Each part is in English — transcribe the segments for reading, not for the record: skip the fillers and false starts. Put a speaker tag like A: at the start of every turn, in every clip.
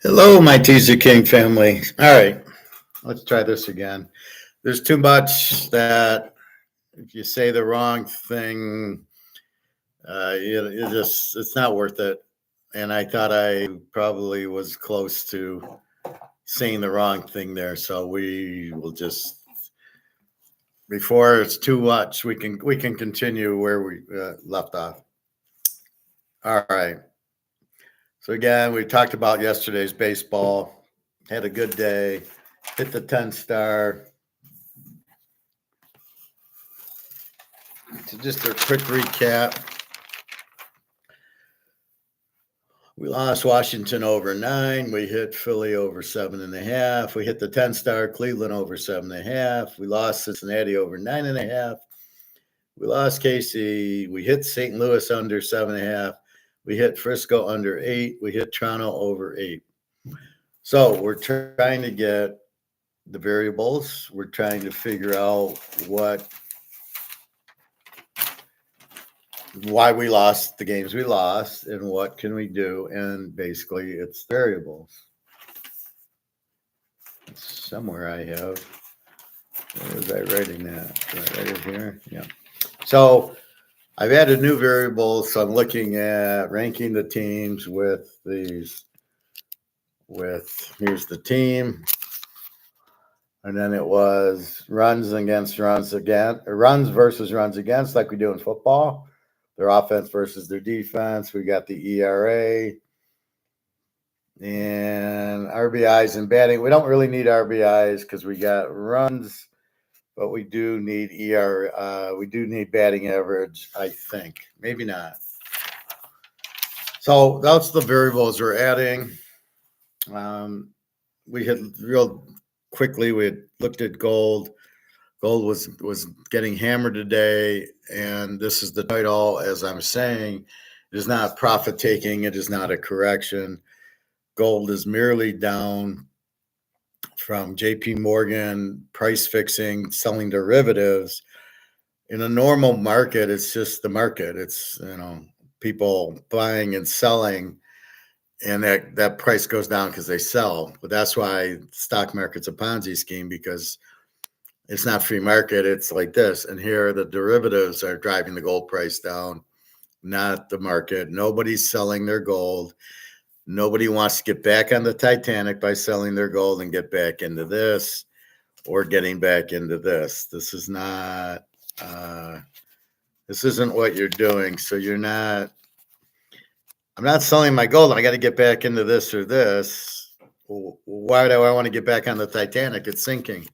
A: Hello, my Teaserking family. All right, let's try this again. There's too much that if you say the wrong thing, it's not worth it. And I thought I probably was close to saying the wrong thing there, so we will just before it's too much, we can continue where we left off. All right. So again, we talked about yesterday's baseball. Had a good day. Hit the 10-star. So just a quick recap. We lost Washington over 9. We hit Philly over 7.5. We hit the 10-star Cleveland over 7.5. We lost Cincinnati over 9.5. We lost KC. We hit St. Louis under 7.5. We hit Frisco under 8. We hit Toronto over 8. So we're trying to get the variables. We're trying to figure out why we lost the games we lost and what can we do. And basically it's variables. Somewhere I have, where was I writing that? Did I write it here? Yeah. So I've added new variables. So I'm looking at ranking the teams with here's the team. And then it was runs versus runs against, like we do in football. Their offense versus their defense. We got the ERA and RBIs and batting. We don't really need RBIs because we got runs, but we do need ERA. We do need batting average, I think. Maybe not. So that's the variables we're adding. We had real quickly. We had looked at gold. Gold was getting hammered today, and this is the title. As I'm saying, it is not profit taking. It is not a correction. Gold is merely down from J.P. Morgan price fixing, selling derivatives. In a normal market, it's just the market. It's people buying and selling, and that price goes down because they sell. But that's why the stock market's a Ponzi scheme, because it's not free market. It's like this. And here the derivatives are driving the gold price down, not the market. Nobody's selling their gold. Nobody wants to get back on the Titanic by selling their gold and get back into this or getting back into this. This is not, this isn't what you're doing. So I'm not selling my gold. I got to get back into this or this. Why do I want to get back on the Titanic? It's sinking.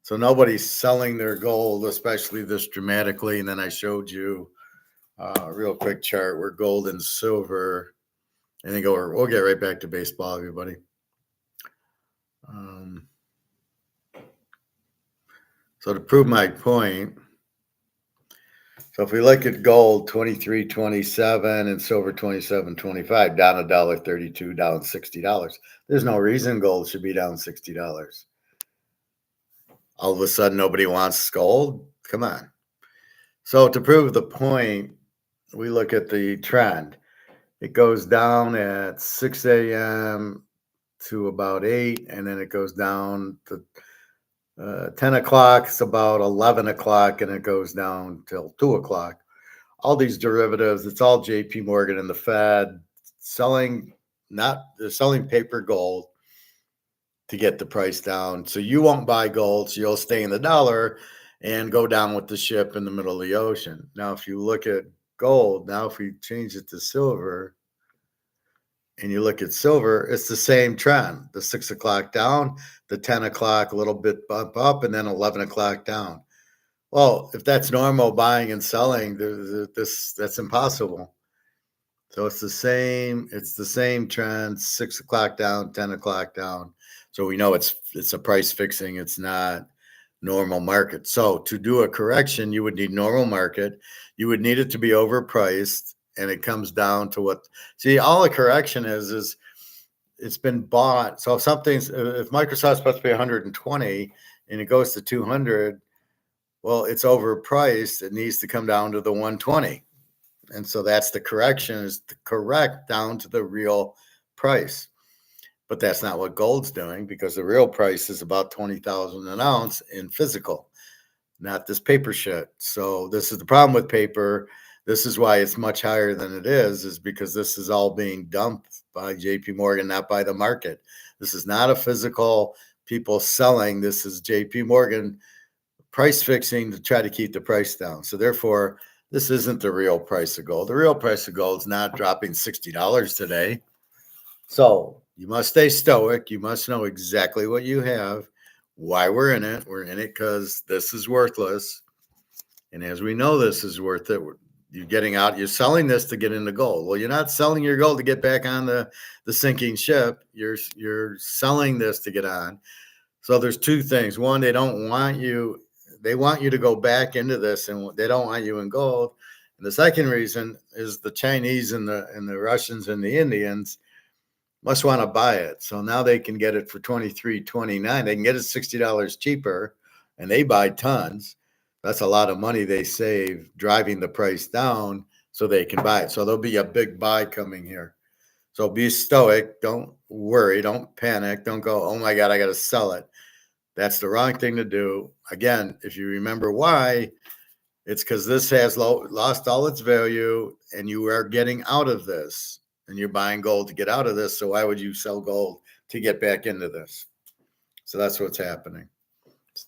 A: So nobody's selling their gold, especially this dramatically. And then I showed you a real quick chart where gold and silver, and then we'll get right back to baseball, everybody. So to prove my point, so if we look at gold, 23.27 and silver 27.25, down $1.32, down $60. There's no reason gold should be down $60. All of a sudden, nobody wants gold? Come on. So to prove the point, we look at the trend. It goes down at 6 a.m. to about 8, and then it goes down to 10 o'clock. It's about 11 o'clock, and it goes down till 2 o'clock. All these derivatives, it's all J.P. Morgan and the Fed they're selling paper gold to get the price down. So you won't buy gold, so you'll stay in the dollar and go down with the ship in the middle of the ocean. Now, if you look at gold, now if we change it to silver and you look at silver, it's the same trend. The 6 o'clock down, the 10 o'clock, a little bit bump up, and then 11 o'clock down. Well, if that's normal buying and selling, that's impossible. So it's the same trend, 6 o'clock down, 10 o'clock down. So we know it's a price fixing. It's not normal market. So to do a correction, you would need normal market. You would need it to be overpriced, and it comes down to all a correction is it's been bought. So if Microsoft's supposed to be 120 and it goes to 200, well, it's overpriced. It needs to come down to the 120. And so that's the correction, is to correct down to the real price. But that's not what gold's doing, because the real price is about 20,000 an ounce in physical, not this paper shit. So this is the problem with paper. This is why it's much higher than it is because this is all being dumped by JP Morgan, not by the market. This is not a physical people selling. This is JP Morgan price fixing to try to keep the price down. So therefore, this isn't the real price of gold. The real price of gold is not dropping $60 today. So you must stay stoic. You must know exactly what you have, why we're in it. We're in it because this is worthless. And as we know, this is worth it. You're getting out, you're selling this to get into gold. Well, you're not selling your gold to get back on the sinking ship. You're selling this to get on. So there's two things. One, they want you to go back into this, and they don't want you in gold. And the second reason is the Chinese and the Russians and the Indians must want to buy it. So now they can get it for $23.29. They can get it $60 cheaper, and they buy tons. That's a lot of money they save driving the price down so they can buy it. So there'll be a big buy coming here. So be stoic. Don't worry. Don't panic. Don't go, oh my God, I got to sell it. That's the wrong thing to do. Again, if you remember why, it's because this has lost all its value and you are getting out of this. And you're buying gold to get out of this. So why would you sell gold to get back into this? So that's what's happening.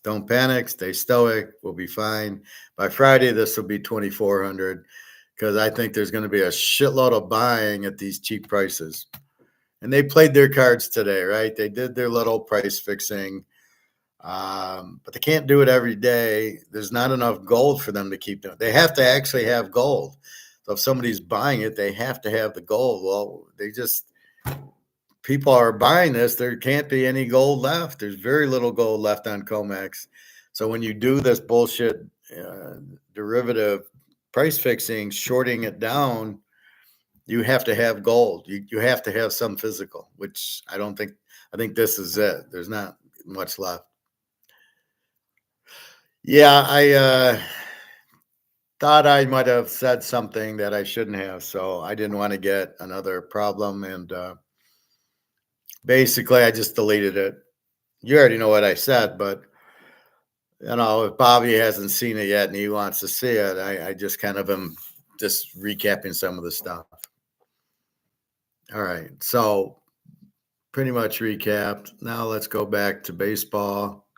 A: Don't panic. Stay stoic. We'll be fine. By Friday, this will be 2,400 because I think there's going to be a shitload of buying at these cheap prices. And they played their cards today, right? They did their little price fixing, but they can't do it every day. There's not enough gold for them to keep doing it. They have to actually have gold. So if somebody's buying it, they have to have the gold. Well, people are buying this. There can't be any gold left. There's very little gold left on COMEX. So when you do this bullshit derivative price fixing, shorting it down, you have to have gold. You have to have some physical, which I think this is it. There's not much left. Yeah, I thought I might have said something that I shouldn't have, so I didn't want to get another problem, and basically I just deleted it. You already know what I said, but if Bobby hasn't seen it yet and he wants to see it, I just kind of am just recapping some of the stuff. All right, so pretty much recapped. Now let's go back to baseball.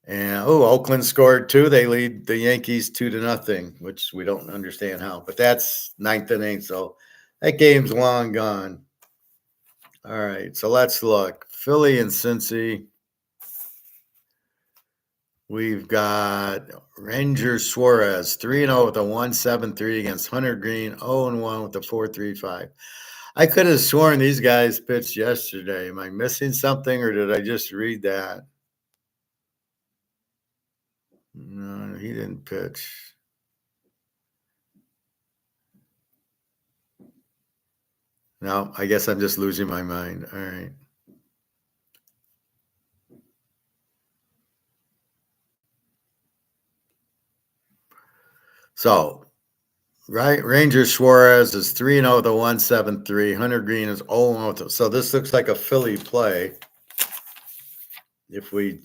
A: And Oakland scored 2. They lead the Yankees 2-0, which we don't understand how, but that's 9th inning. So that game's long gone. All right, so let's look. Philly and Cincy. We've got Ranger Suarez 3-0 with a 1.73 against Hunter Green, 0-1 with a 4.35. I could have sworn these guys pitched yesterday. Am I missing something, or did I just read that? No, he didn't pitch. No, I guess I'm just losing my mind. All right. So, right, Ranger Suarez is 3-0 with a 1.73. Hunter Green is 0-1. So this looks like a Philly play. If we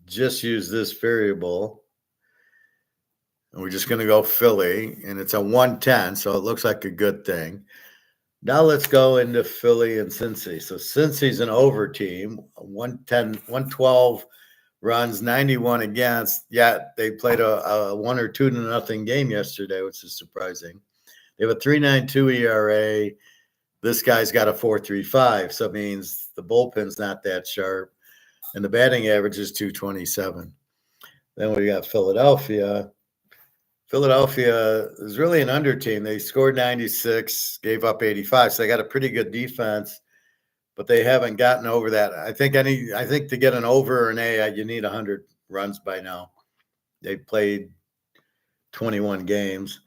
A: just use this variable, and we're just going to go Philly, and it's a 110, so it looks like a good thing. Now let's go into Philly and Cincy. So Cincy's an over team, 110, 112 runs, 91 against. Yeah, they played a 1 or 2-0 game yesterday, which is surprising. They have a 3.92 ERA. This guy's got a 4.35, so it means the bullpen's not that sharp, and the batting average is 227. Then we got Philadelphia. Philadelphia is really an under team. They scored 96, gave up 85, so they got a pretty good defense, but they haven't gotten over that. I think to get an over or an A, you need 100 runs by now. They played 21 games.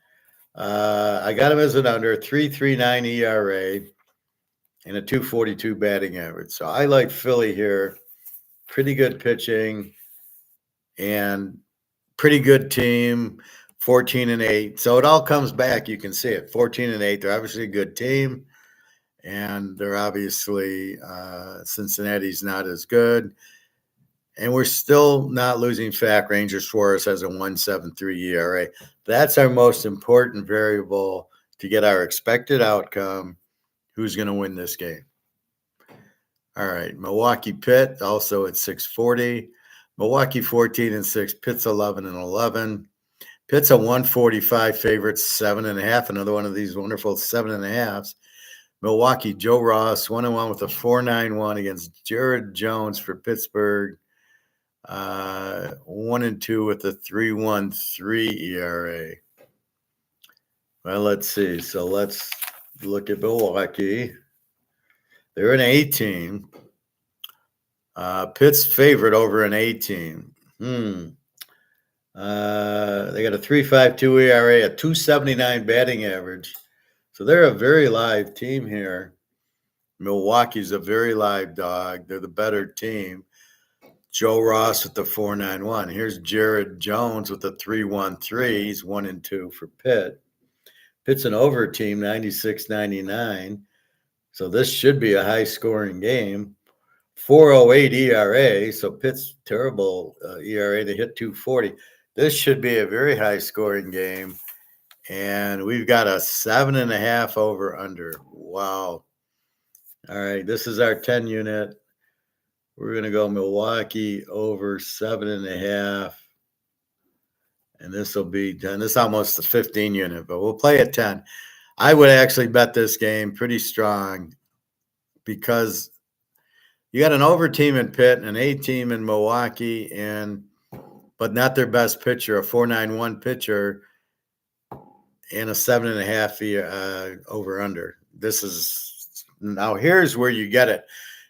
A: I got them as an under, 3.39 ERA and a 242 batting average. So I like Philly here. Pretty good pitching and pretty good team. 14-8. So it all comes back. You can see it. 14-8. They're obviously a good team. and they're obviously Cincinnati's not as good. And we're still not losing Fact Ranger Suarez has a 1.73 ERA. That's our most important variable to get our expected outcome. Who's going to win this game? All right, Milwaukee Pitt also at 640. Milwaukee 14-6. Pitt's 11-11. Pitt's a 145 favorite, 7.5. Another one of these wonderful 7.5s. Milwaukee, Joe Ross, 1-1 with a 4.91 against Jared Jones for Pittsburgh. 1-2 with a 3.13 ERA. Well, let's see. So let's look at Milwaukee. They're an A team. Pitt's favorite over an A team. They got a 3.52 ERA, a 2.79 batting average. So they're a very live team here. Milwaukee's a very live dog. They're the better team. Joe Ross with the 4.91. Here's Jared Jones with the 3.13. He's 1-2 for Pitt. Pitt's an over team, 96-99. So this should be a high-scoring game. 4.08 ERA. So Pitt's terrible ERA. They hit 2.40. This should be a very high-scoring game. And we've got a 7.5 over under. Wow. All right, this is our 10 unit. We're going to go Milwaukee over 7.5. And this will be 10. This is almost the 15 unit, but we'll play at 10. I would actually bet this game pretty strong because you got an over team in Pitt, an A team in Milwaukee, but not their best pitcher, a 4.91 pitcher, and a 7.5 over under. This is now here's where you get it.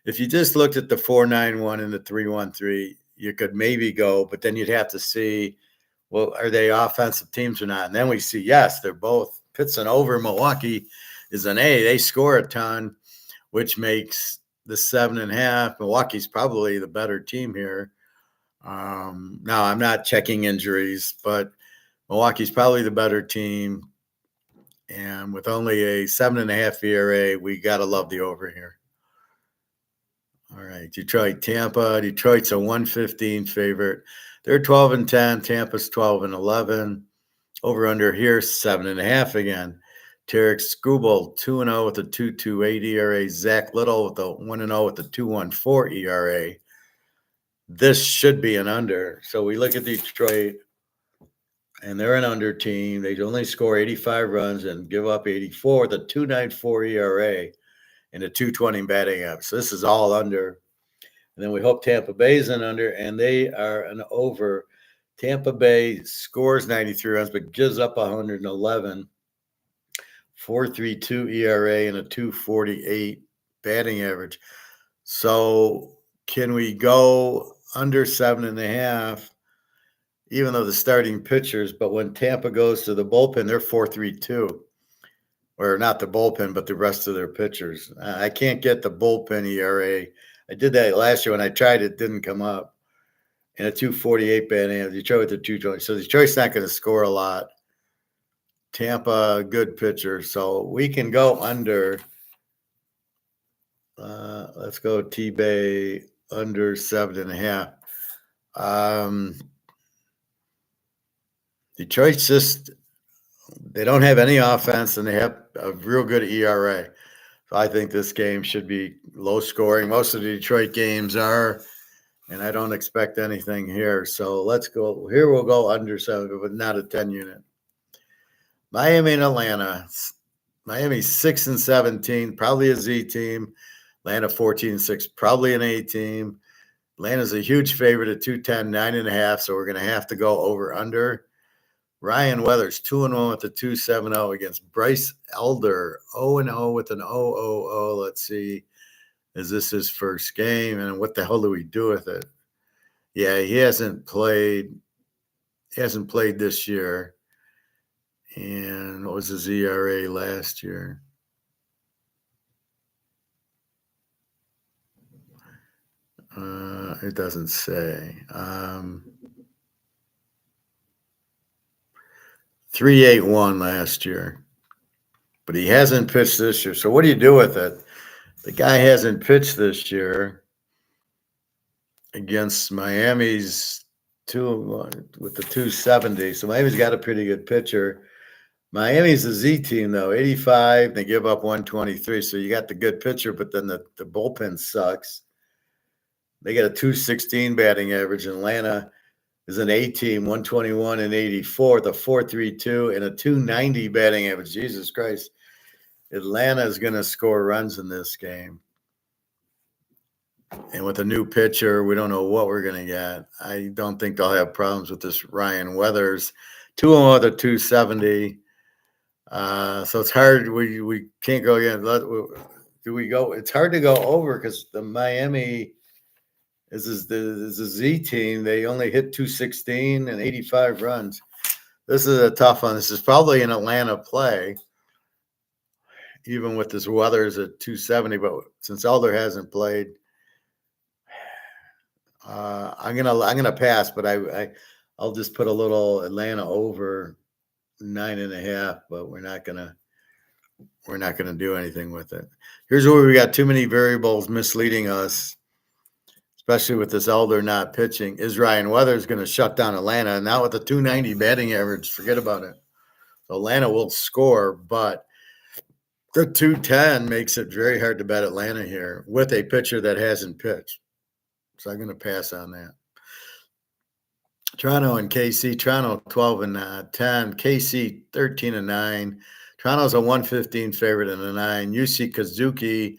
A: If you just looked at the 4.91 and the 3.13, you could maybe go, but then you'd have to see, well, are they offensive teams or not? And then we see, yes, they're both. Pitt's an over, Milwaukee is an A. They score a ton, which makes the 7.5. Milwaukee's probably the better team here. Now, I'm not checking injuries, but Milwaukee's probably the better team. And with only a 7.5 ERA, we got to love the over here. All right, Detroit, Tampa. Detroit's a 1.15 favorite. They're 12-10. Tampa's 12-11. Over under here, 7.5 again. Tarek Skubal, 2-0 with a 2.28 ERA. Zach Little with a 1-0 with a 2.14 ERA. This should be an under. So we look at Detroit, and they're an under team. They only score 85 runs and give up 84 with a 2.94 ERA and a 2.20 batting average. So this is all under. And then we hope Tampa Bay's an under, and they are an over. Tampa Bay scores 93 runs, but gives up 111. 4.32 ERA and a 2.48 batting average. So can we go under 7.5, even though the starting pitchers, but when Tampa goes to the bullpen, they're 4.32. Or not the bullpen, but the rest of their pitchers. I can't get the bullpen ERA. I did that last year when I tried it, didn't come up. And a 2.48 batting average. Detroit with a 2.20. So Detroit's not going to score a lot. Tampa, good pitcher. So we can go under. Let's go T-Bay under 7.5. Detroit's just, they don't have any offense and they have a real good ERA. So I think this game should be low scoring. Most of the Detroit games are, and I don't expect anything here. So let's go. Here we'll go under 7, but not a 10 unit. Miami and Atlanta. Miami 6-17, probably a Z team. Atlanta 14-6, probably an A team. Atlanta's a huge favorite at 210, 9.5. So we're going to have to go over under. Ryan Weathers 2-1 with a 2.70 against Bryce Elder 0-0 with an 0.00. Let's see, is this his first game? And what the hell do we do with it? Yeah, he hasn't played this year. And what was his ERA last year? It doesn't say. 3.81 last year. But he hasn't pitched this year. So what do you do with it? The guy hasn't pitched this year against Miami's with the 270. So Miami's got a pretty good pitcher. Miami's a Z team though, 85. They give up 123. So you got the good pitcher, but then the bullpen sucks. They got a 216 batting average. Atlanta is an A team, 121 and 84, the 4.32 and a 290 batting average. Jesus Christ. Atlanta is going to score runs in this game. And with a new pitcher, we don't know what we're going to get. I don't think they'll have problems with this Ryan Weathers. 2-0 with a 270. So it's hard. We can't go again. Do we go? It's hard to go over because the Miami is a Z team. They only hit 216 and 85 runs. This is a tough one. This is probably an Atlanta play, even with this Weathers at 270. But since Elder hasn't played, I'm gonna pass. But I'll just put a little Atlanta over 9.5. But we're not gonna do anything with it. Here's where we got too many variables misleading us, especially with this Elder not pitching. Is Ryan Weathers going to shut down Atlanta? And now with the 290 batting average, forget about it. Atlanta will score, but the 210 makes it very hard to bet Atlanta here with a pitcher that hasn't pitched. So I'm going to pass on that. Toronto and KC. Toronto 12 and 10. KC 13 and 9. Toronto's a 115 favorite and a 9. UC Kazuki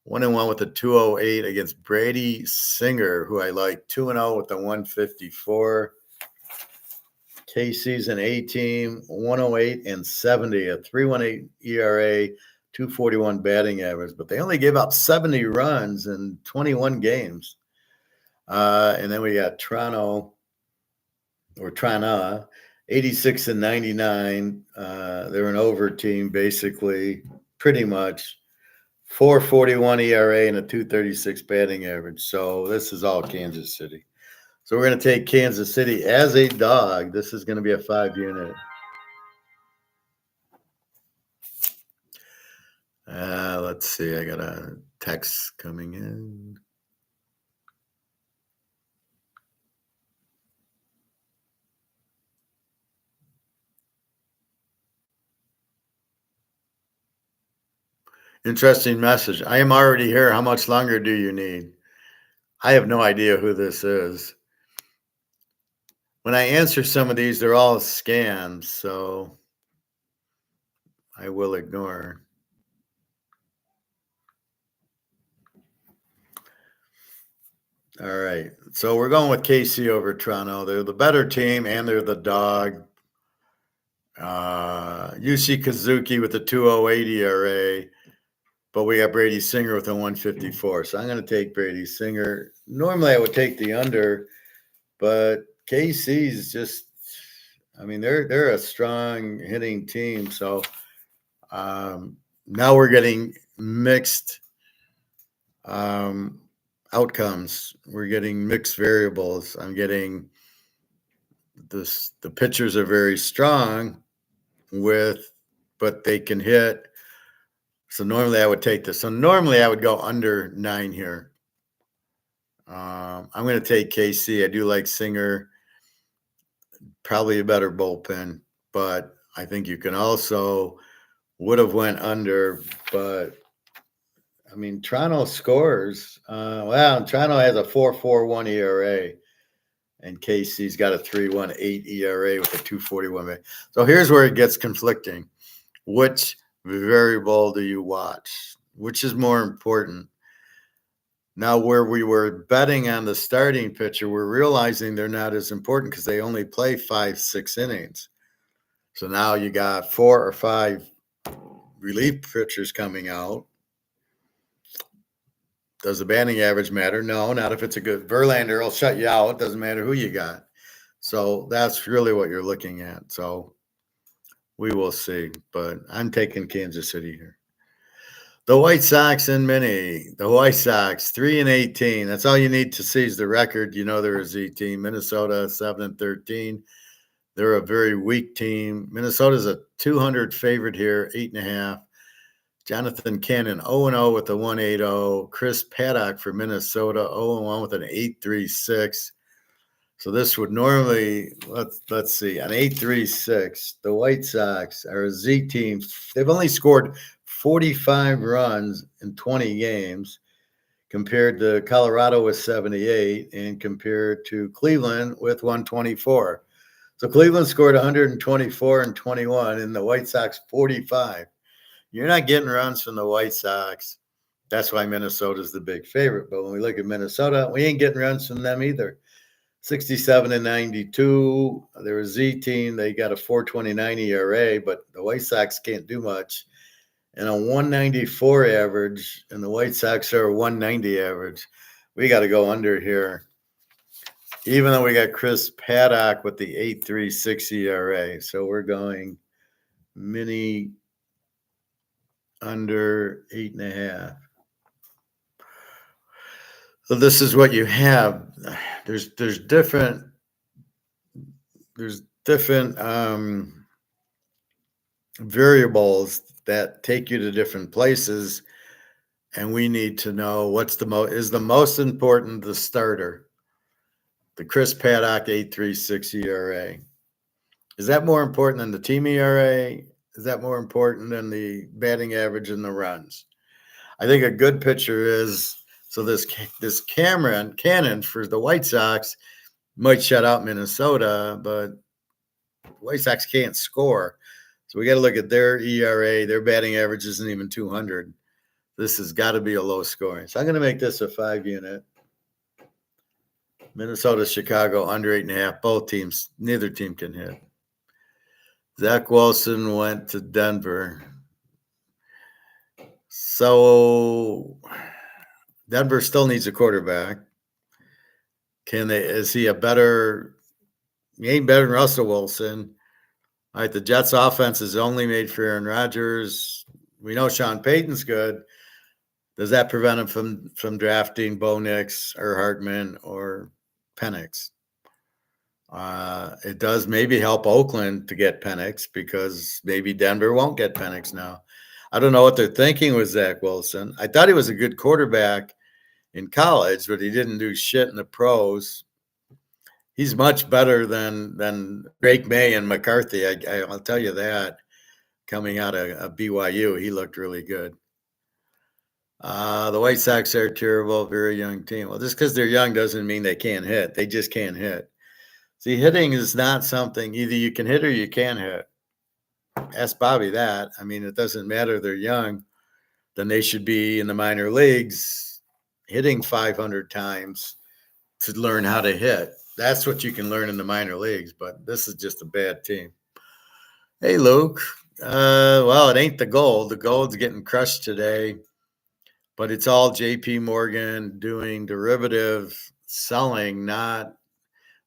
A: 1-1 with a 208 against Brady Singer, who I like. 2-0 with the 154. KC's an A team, 108 and 70, a 3.18 ERA, 241 batting average, but they only gave up 70 runs in 21 games. And then we got Toronto, 86 and 99. They're an over team, basically, pretty much. 4.41 ERA and a 2.36 batting average. So this is all Kansas City. So we're going to take Kansas City as a dog. This is going to be a 5-unit. Let's see. I got a text coming in. Interesting message. I am already here. How much longer do you need? I have no idea who this is. When I answer some of these, they're all scams, so I will ignore. All right. So we're going with KC over Toronto. They're the better team, and they're the dog. UC Kazuki with a 2.08 ERA. But we got Brady Singer with a 154. So I'm going to take Brady Singer. Normally I would take the under, but KC's just, I mean, they're a strong hitting team. So now we're getting mixed outcomes. We're getting mixed variables. I'm getting this, the pitchers are very strong but they can hit. So normally I would take this. So normally I would go under 9 here. I'm going to take KC. I do like Singer. Probably a better bullpen, but I think you can also would have went under. But I mean, Toronto scores. Toronto has a 4.41 ERA, and KC's got a 3.18 ERA with a 2.41. So here's where it gets conflicting. Which variable do you watch? Which is more important? Now, where we were betting on the starting pitcher, we're realizing they're not as important because they only play 5-6 innings. So now you got 4 or 5 relief pitchers coming out. Does the batting average matter? No, not if it's a good Verlander will shut you out. It doesn't matter who you got. So that's really what you're looking at. So we will see, but I'm taking Kansas City here. The White Sox and Mini. The White Sox 3 and 18. That's all you need to see is the record. You know they're a Z team. Minnesota 7 and 13. They're a very weak team. Minnesota's a 200 favorite here, 8.5. Jonathan Cannon 0-0 with a 1.80. Chris Paddock for Minnesota 0-1 with an 8.36. So this would normally, let's see, an 8.36. The White Sox are a Z team. They've only scored 45 runs in 20 games, compared to Colorado with 78 and compared to Cleveland with 124. So Cleveland scored 124 and 21, and the White Sox 45. You're not getting runs from the White Sox. That's why Minnesota's the big favorite. But when we look at Minnesota, we ain't getting runs from them either. 67 and 92. They're a Z team. They got a 4.29 ERA, but the White Sox can't do much. And a 194 average, and the White Sox are a 190 average. We got to go under here. Even though we got Chris Paddock with the 8.36 ERA. So we're going mini under 8.5. So this is what you have. There's different variables that take you to different places, and we need to know what's the most important the starter. The Chris Paddock 8.36 ERA. Is that more important than the team ERA? Is that more important than the batting average and the runs? I think a good pitcher is, so this Cannon for the White Sox might shut out Minnesota, but the White Sox can't score. So we got to look at their ERA. Their batting average isn't even 200. This has got to be a low scoring. So I'm going to make this a 5-unit. Minnesota, Chicago, under 8.5. Both teams, neither team can hit. Zach Wilson went to Denver. So Denver still needs a quarterback. Is he a better? He ain't better than Russell Wilson. All right, the Jets' offense is only made for Aaron Rodgers. We know Sean Payton's good. Does that prevent him from drafting Bo Nix or Hartman or Penix? It does maybe help Oakland to get Penix, because maybe Denver won't get Penix now. I don't know what they're thinking with Zach Wilson. I thought he was a good quarterback in college, but he didn't do shit in the pros. He's much better than Drake May and McCarthy. I'll tell you that. Coming out of BYU, he looked really good. The White Sox are terrible, very young team. Well, just because they're young doesn't mean they can't hit. They just can't hit. See, hitting is not something, either you can hit or you can't hit. Ask Bobby that. I mean, it doesn't matter. They're young. Then they should be in the minor leagues hitting 500 times to learn how to hit. That's what you can learn in the minor leagues, but this is just a bad team. Hey, Luke. Well, it ain't the gold. The gold's getting crushed today, but it's all JP Morgan doing derivative selling,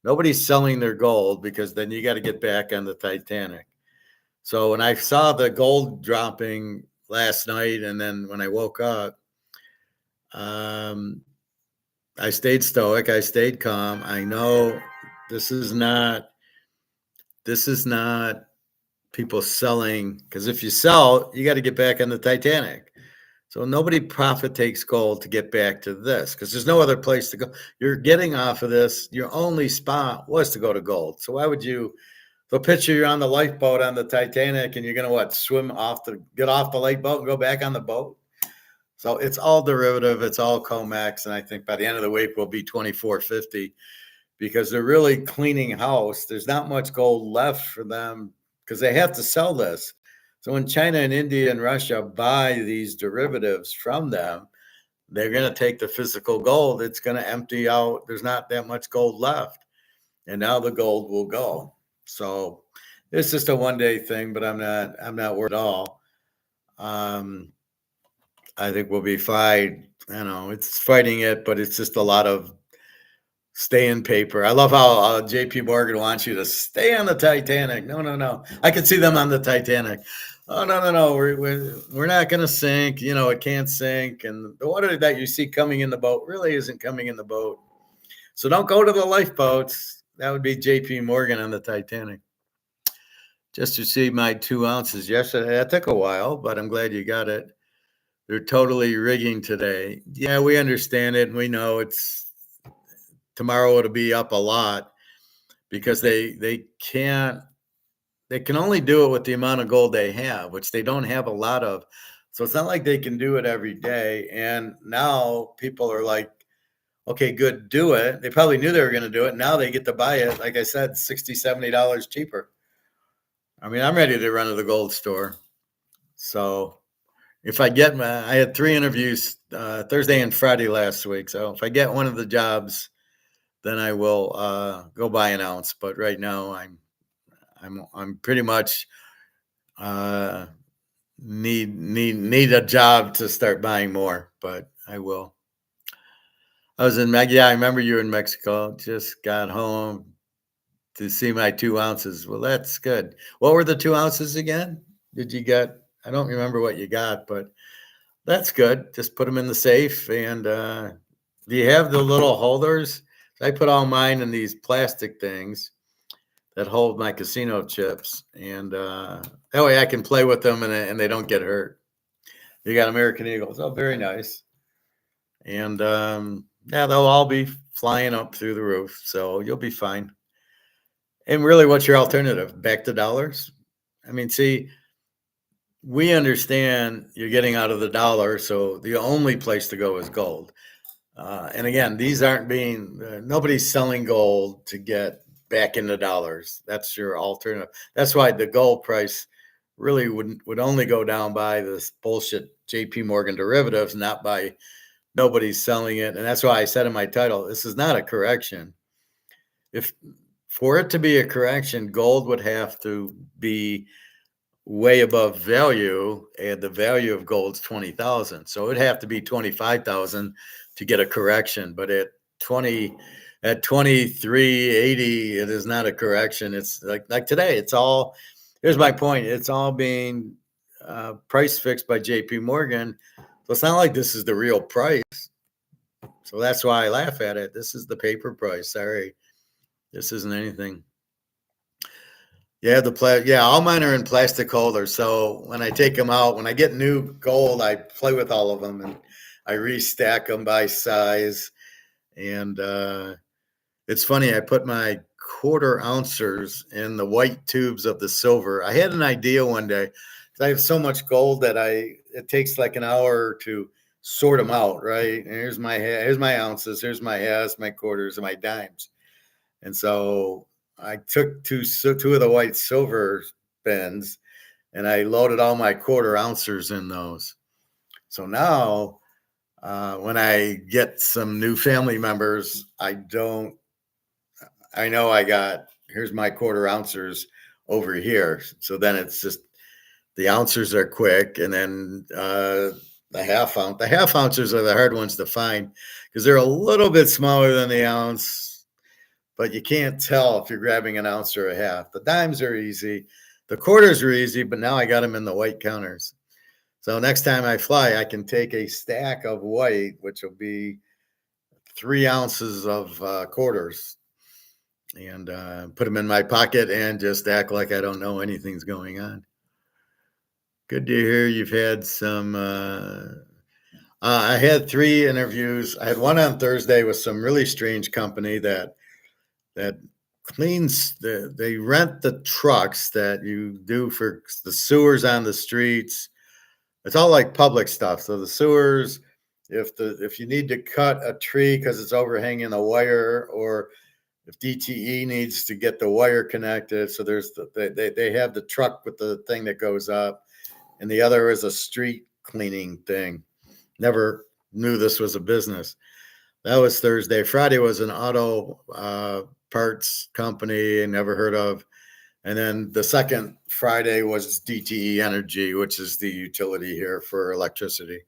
A: nobody's selling their gold, because then you got to get back on the Titanic. So when I saw the gold dropping last night, and then when I woke up, I stayed stoic. I stayed calm. I know this is not people selling, because if you sell, you got to get back on the Titanic. So nobody profit takes gold to get back to this, because there's no other place to go. You're getting off of this. Your only spot was to go to gold. So why would you? So picture you're on the lifeboat on the Titanic, and you're going to get off the lifeboat and go back on the boat. So it's all derivative. It's all comex. And I think by the end of the week, we'll be 24.50, because they're really cleaning house. There's not much gold left for them, because they have to sell this. So when China and India and Russia buy these derivatives from them, they're going to take the physical gold. It's going to empty out. There's not that much gold left. And now the gold will go. So it's just a one-day thing, but I'm not worried at all. I think we'll be fine. It's fighting it, but it's just a lot of stay in paper. I love how JP Morgan wants you to stay on the Titanic. No. I can see them on the Titanic. Oh, no. We're not going to sink. It can't sink. And the water that you see coming in the boat really isn't coming in the boat. So don't go to the lifeboats. That would be JP Morgan on the Titanic. Just received my 2 ounces yesterday. That took a while, but I'm glad you got it. they're totally rigging today. Yeah, we understand it, and we know it's tomorrow it'll be up a lot because they can only do it with the amount of gold they have, which they don't have a lot of. So it's not like they can do it every day. And now people are like, okay, good, do it. They probably knew they were going to do it. Now they get to buy it, like I said, $60, $70 cheaper. I mean, I'm ready to run to the gold store. So if I get I had 3 interviews Thursday and Friday last week. So if I get one of the jobs, then I will go buy an ounce. But right now I'm pretty much need a job to start buying more, but I will. I was in yeah, I remember you were in Mexico. Just got home to see my 2 ounces. Well, that's good. What were the 2 ounces again? Did you get? I don't remember what you got, but that's good. Just put them in the safe. And do you have the little holders? I put all mine in these plastic things that hold my casino chips, and that way I can play with them and they don't get hurt. You got American Eagles. Oh, very nice. And yeah, they'll all be flying up through the roof, so you'll be fine. And really, what's your alternative? Back to dollars? I mean, see, we understand you're getting out of the dollar, so the only place to go is gold. And again, these aren't being, nobody's selling gold to get back into dollars. That's your alternative. That's why the gold price really would only go down by this bullshit JP Morgan derivatives, not by nobody's selling it. And that's why I said in my title, this is not a correction. If for it to be a correction, gold would have to be way above value, and the value of gold's 20,000. So it'd have to be 25,000 to get a correction. But at 2380, it is not a correction. It's like today, it's all, here's my point. It's all being price fixed by JP Morgan. So it's not like this is the real price. So that's why I laugh at it. This is the paper price. Sorry. This isn't anything. Yeah, all mine are in plastic holders. So when I take them out, when I get new gold, I play with all of them and I restack them by size. And it's funny, I put my quarter ouncers in the white tubes of the silver. I had an idea one day, because I have so much gold that it takes like an hour to sort them out, right? And here's my ounces, here's my halves, my quarters, and my dimes. And so I took two of the white silver bins and I loaded all my quarter ouncers in those. So now when I get some new family members, I know here's my quarter ouncers over here. So then it's just the ouncers are quick, and then the half ouncers are the hard ones to find because they're a little bit smaller than the ounce. But you can't tell if you're grabbing an ounce or a half. The dimes are easy. The quarters are easy, but now I got them in the white counters. So next time I fly, I can take a stack of white, which will be 3 ounces of quarters, and put them in my pocket and just act like I don't know anything's going on. Good to hear you've had some. I had 3 interviews. I had one on Thursday with some really strange company that cleans they rent the trucks that you do for the sewers on the streets. It's all like public stuff. So the sewers, if you need to cut a tree because it's overhanging a wire, or if DTE needs to get the wire connected, so there's they have the truck with the thing that goes up, and the other is a street cleaning thing. Never knew this was a business. That was Thursday. Friday was an auto parts company I never heard of. And then the second Friday was DTE Energy, which is the utility here for electricity.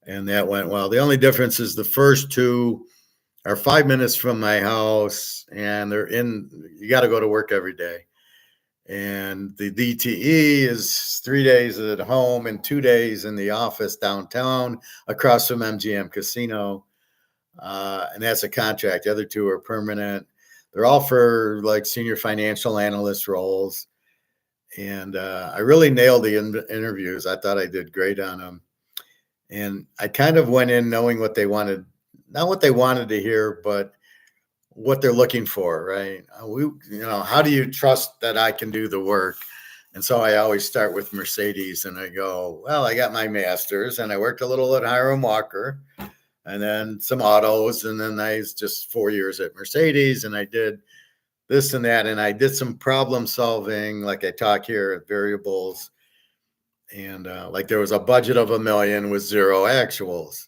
A: And that went well. The only difference is the first 2 are 5 minutes from my house, and you got to go to work every day. And the DTE is 3 days at home and 2 days in the office downtown across from MGM Casino. And that's a contract. The other 2 are permanent. They're all for like senior financial analyst roles. And I really nailed the interviews. I thought I did great on them. And I kind of went in knowing what they wanted, not what they wanted to hear, but what they're looking for, right? How do you trust that I can do the work? And so I always start with Mercedes and I go, well, I got my master's and I worked a little at Hiram Walker and then some autos. And then I was just 4 years at Mercedes and I did this and that. And I did some problem solving, like I talk here at variables. And like there was a budget of $1 million with zero actuals.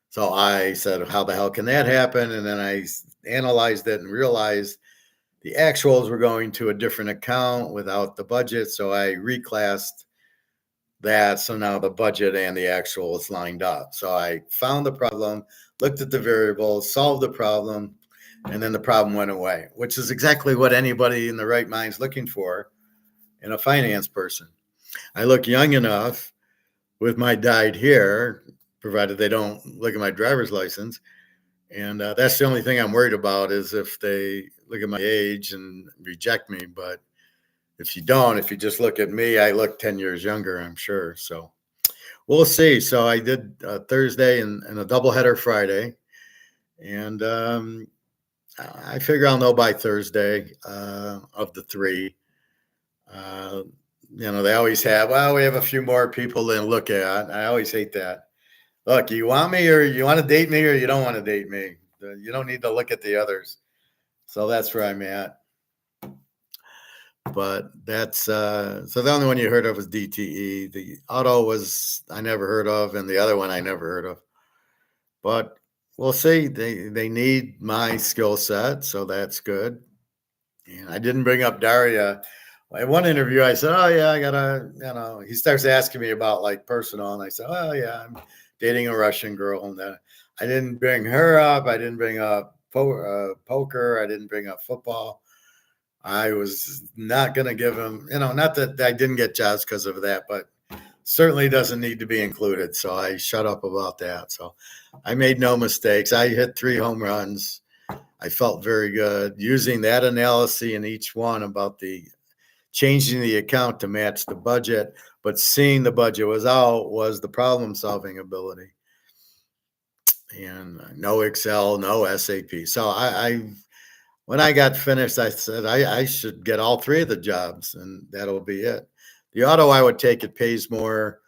A: So I said, how the hell can that happen? And then I analyzed it and realized the actuals were going to a different account without the budget. So I reclassed that. So now the budget and the actual is lined up. So I found the problem, looked at the variables, solved the problem, and then the problem went away, which is exactly what anybody in the right mind is looking for in a finance person. I look young enough with my dyed hair, provided they don't look at my driver's license. And that's the only thing I'm worried about is if they look at my age and reject me. But if you just look at me, I look 10 years younger, I'm sure. So we'll see. So I did Thursday and a doubleheader Friday. And I figure I'll know by Thursday of the three. They always have, well, we have a few more people to look at. I always hate that. Look, you want me or you want to date me or you don't want to date me. You don't need to look at the others. So that's where I'm at. But that's so the only one you heard of was DTE. The auto was I never heard of, and the other one I never heard of. But we'll see. They need my skill set, so that's good. And I didn't bring up Daria. In one interview, I said, "Oh yeah, I gotta." He starts asking me about like personal, and I said, "Oh yeah, I'm dating a Russian girl." And I didn't bring her up. I didn't bring up poker. I didn't bring up football. I was not going to give him, not that I didn't get jobs because of that, but certainly doesn't need to be included. So I shut up about that. So I made no mistakes. I hit 3 home runs. I felt very good using that analysis in each one about the changing the account to match the budget, but seeing the budget was out was the problem solving ability. And no Excel, no SAP. So when I got finished, I said I should get all 3 of the jobs, and that'll be it. The auto I would take, it pays more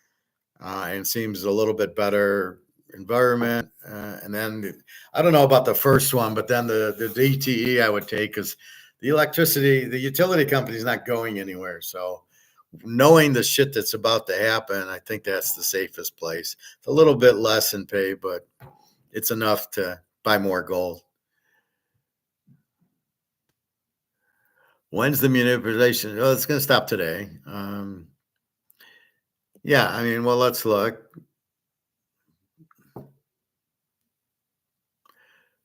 A: and seems a little bit better environment. And then I don't know about the first one, but then the DTE I would take because the utility company is not going anywhere. So knowing the shit that's about to happen, I think that's the safest place. It's a little bit less in pay, but it's enough to buy more gold. When's the manipulation? Oh, it's going to stop today. Yeah, I mean, well, let's look.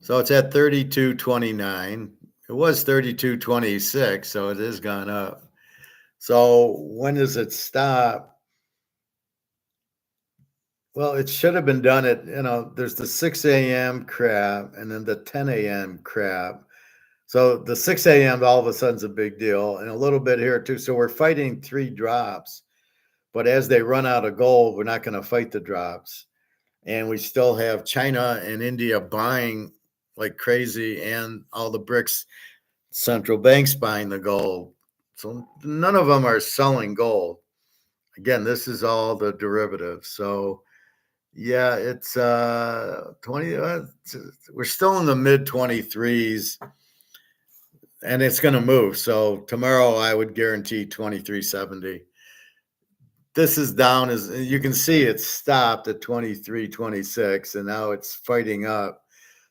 A: So it's at 32.29. It was 32.26, so it has gone up. So when does it stop? Well, it should have been done at, there's the 6 a.m. crap and then the 10 a.m. crap. So the 6 a.m. all of a sudden is a big deal, and a little bit here too. So we're fighting 3 drops, but as they run out of gold, we're not going to fight the drops. And we still have China and India buying like crazy, and all the BRICS central banks buying the gold. So none of them are selling gold. Again, this is all the derivatives. So yeah, it's 20. We're still in the mid 23s. And it's going to move. So tomorrow I would guarantee 23.70. This is down, as you can see, it stopped at 23.26 and now it's fighting up.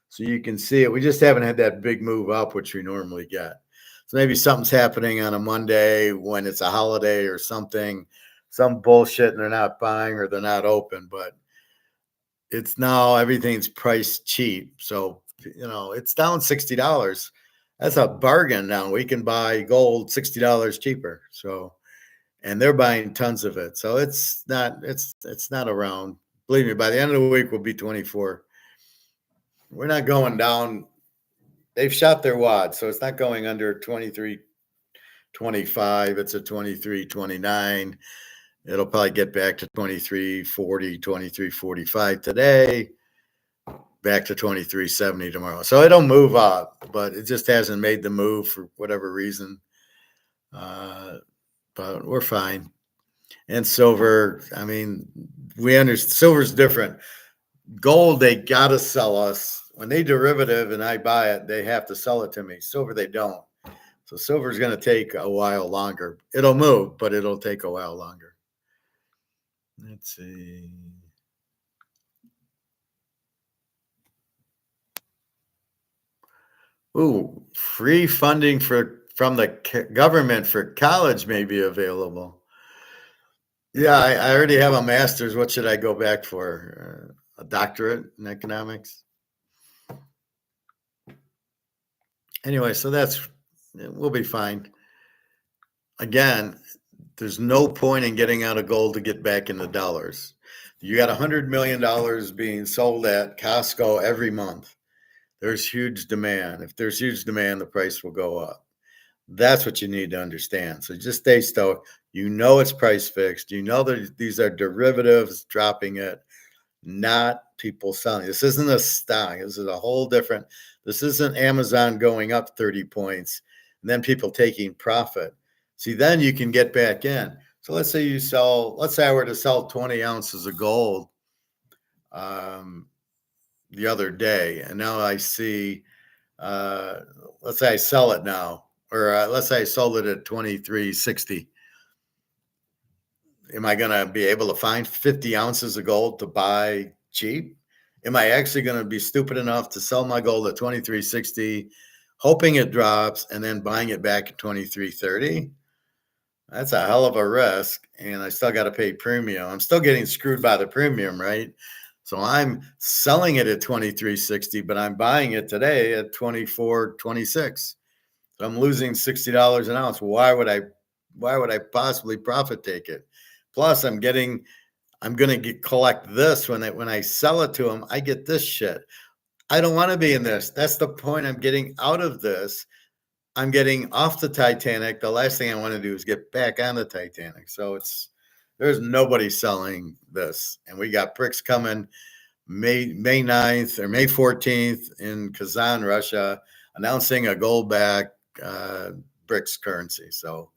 A: So you can see it. We just haven't had that big move up, which we normally get. So maybe something's happening on a Monday when it's a holiday or something, some bullshit, and they're not buying or they're not open. But it's now everything's priced cheap. So, it's down $60. That's a bargain now. We can buy gold $60 cheaper. So, and they're buying tons of it. So it's not around. Believe me, by the end of the week, we'll be 24. We're not going down. They've shot their wad. So it's not going under 23.25. It's a 23.29. It'll probably get back to 23.40, 23.45 today, back to 23.70 tomorrow. So it'll move up, but it just hasn't made the move for whatever reason. But we're fine. And silver, I mean, we understand silver's different. Gold, they got to sell us. When they derivative and I buy it, they have to sell it to me. Silver, they don't. So silver's going to take a while longer. It'll move, but it'll take a while longer. Let's see. Ooh, free funding from the government for college may be available. Yeah, I already have a master's. What should I go back for? A doctorate in economics? Anyway, so we'll be fine. Again, there's no point in getting out of gold to get back into dollars. You got $100 million being sold at Costco every month. There's huge demand. If there's huge demand, the price will go up. That's what you need to understand. So just stay stoic. You know it's price fixed. You know that these are derivatives dropping it, not people selling. This isn't a stock. This is a whole different. This isn't Amazon going up 30 points and then people taking profit. See, then you can get back in. So let's say I were to sell 20 ounces of gold the other day, and now I see, let's say I sell it now, or let's say I sold it at 23.60. Am I going to be able to find 50 ounces of gold to buy cheap? Am I actually going to be stupid enough to sell my gold at 23.60, hoping it drops, and then buying it back at 23.30? That's a hell of a risk, and I still got to pay premium. I'm still getting screwed by the premium, right? So I'm selling it at 23.60, but I'm buying it today at 24.26. So I'm losing $60 an ounce. Why would I possibly profit take it? Plus, I'm going to collect this when I sell it to them. I get this shit. I don't want to be in this. That's the point. I'm getting out of this. I'm getting off the Titanic. The last thing I want to do is get back on the Titanic. So there's nobody selling this. And we got BRICS coming May 9th or May 14th in Kazan, Russia, announcing a gold-backed BRICS currency. So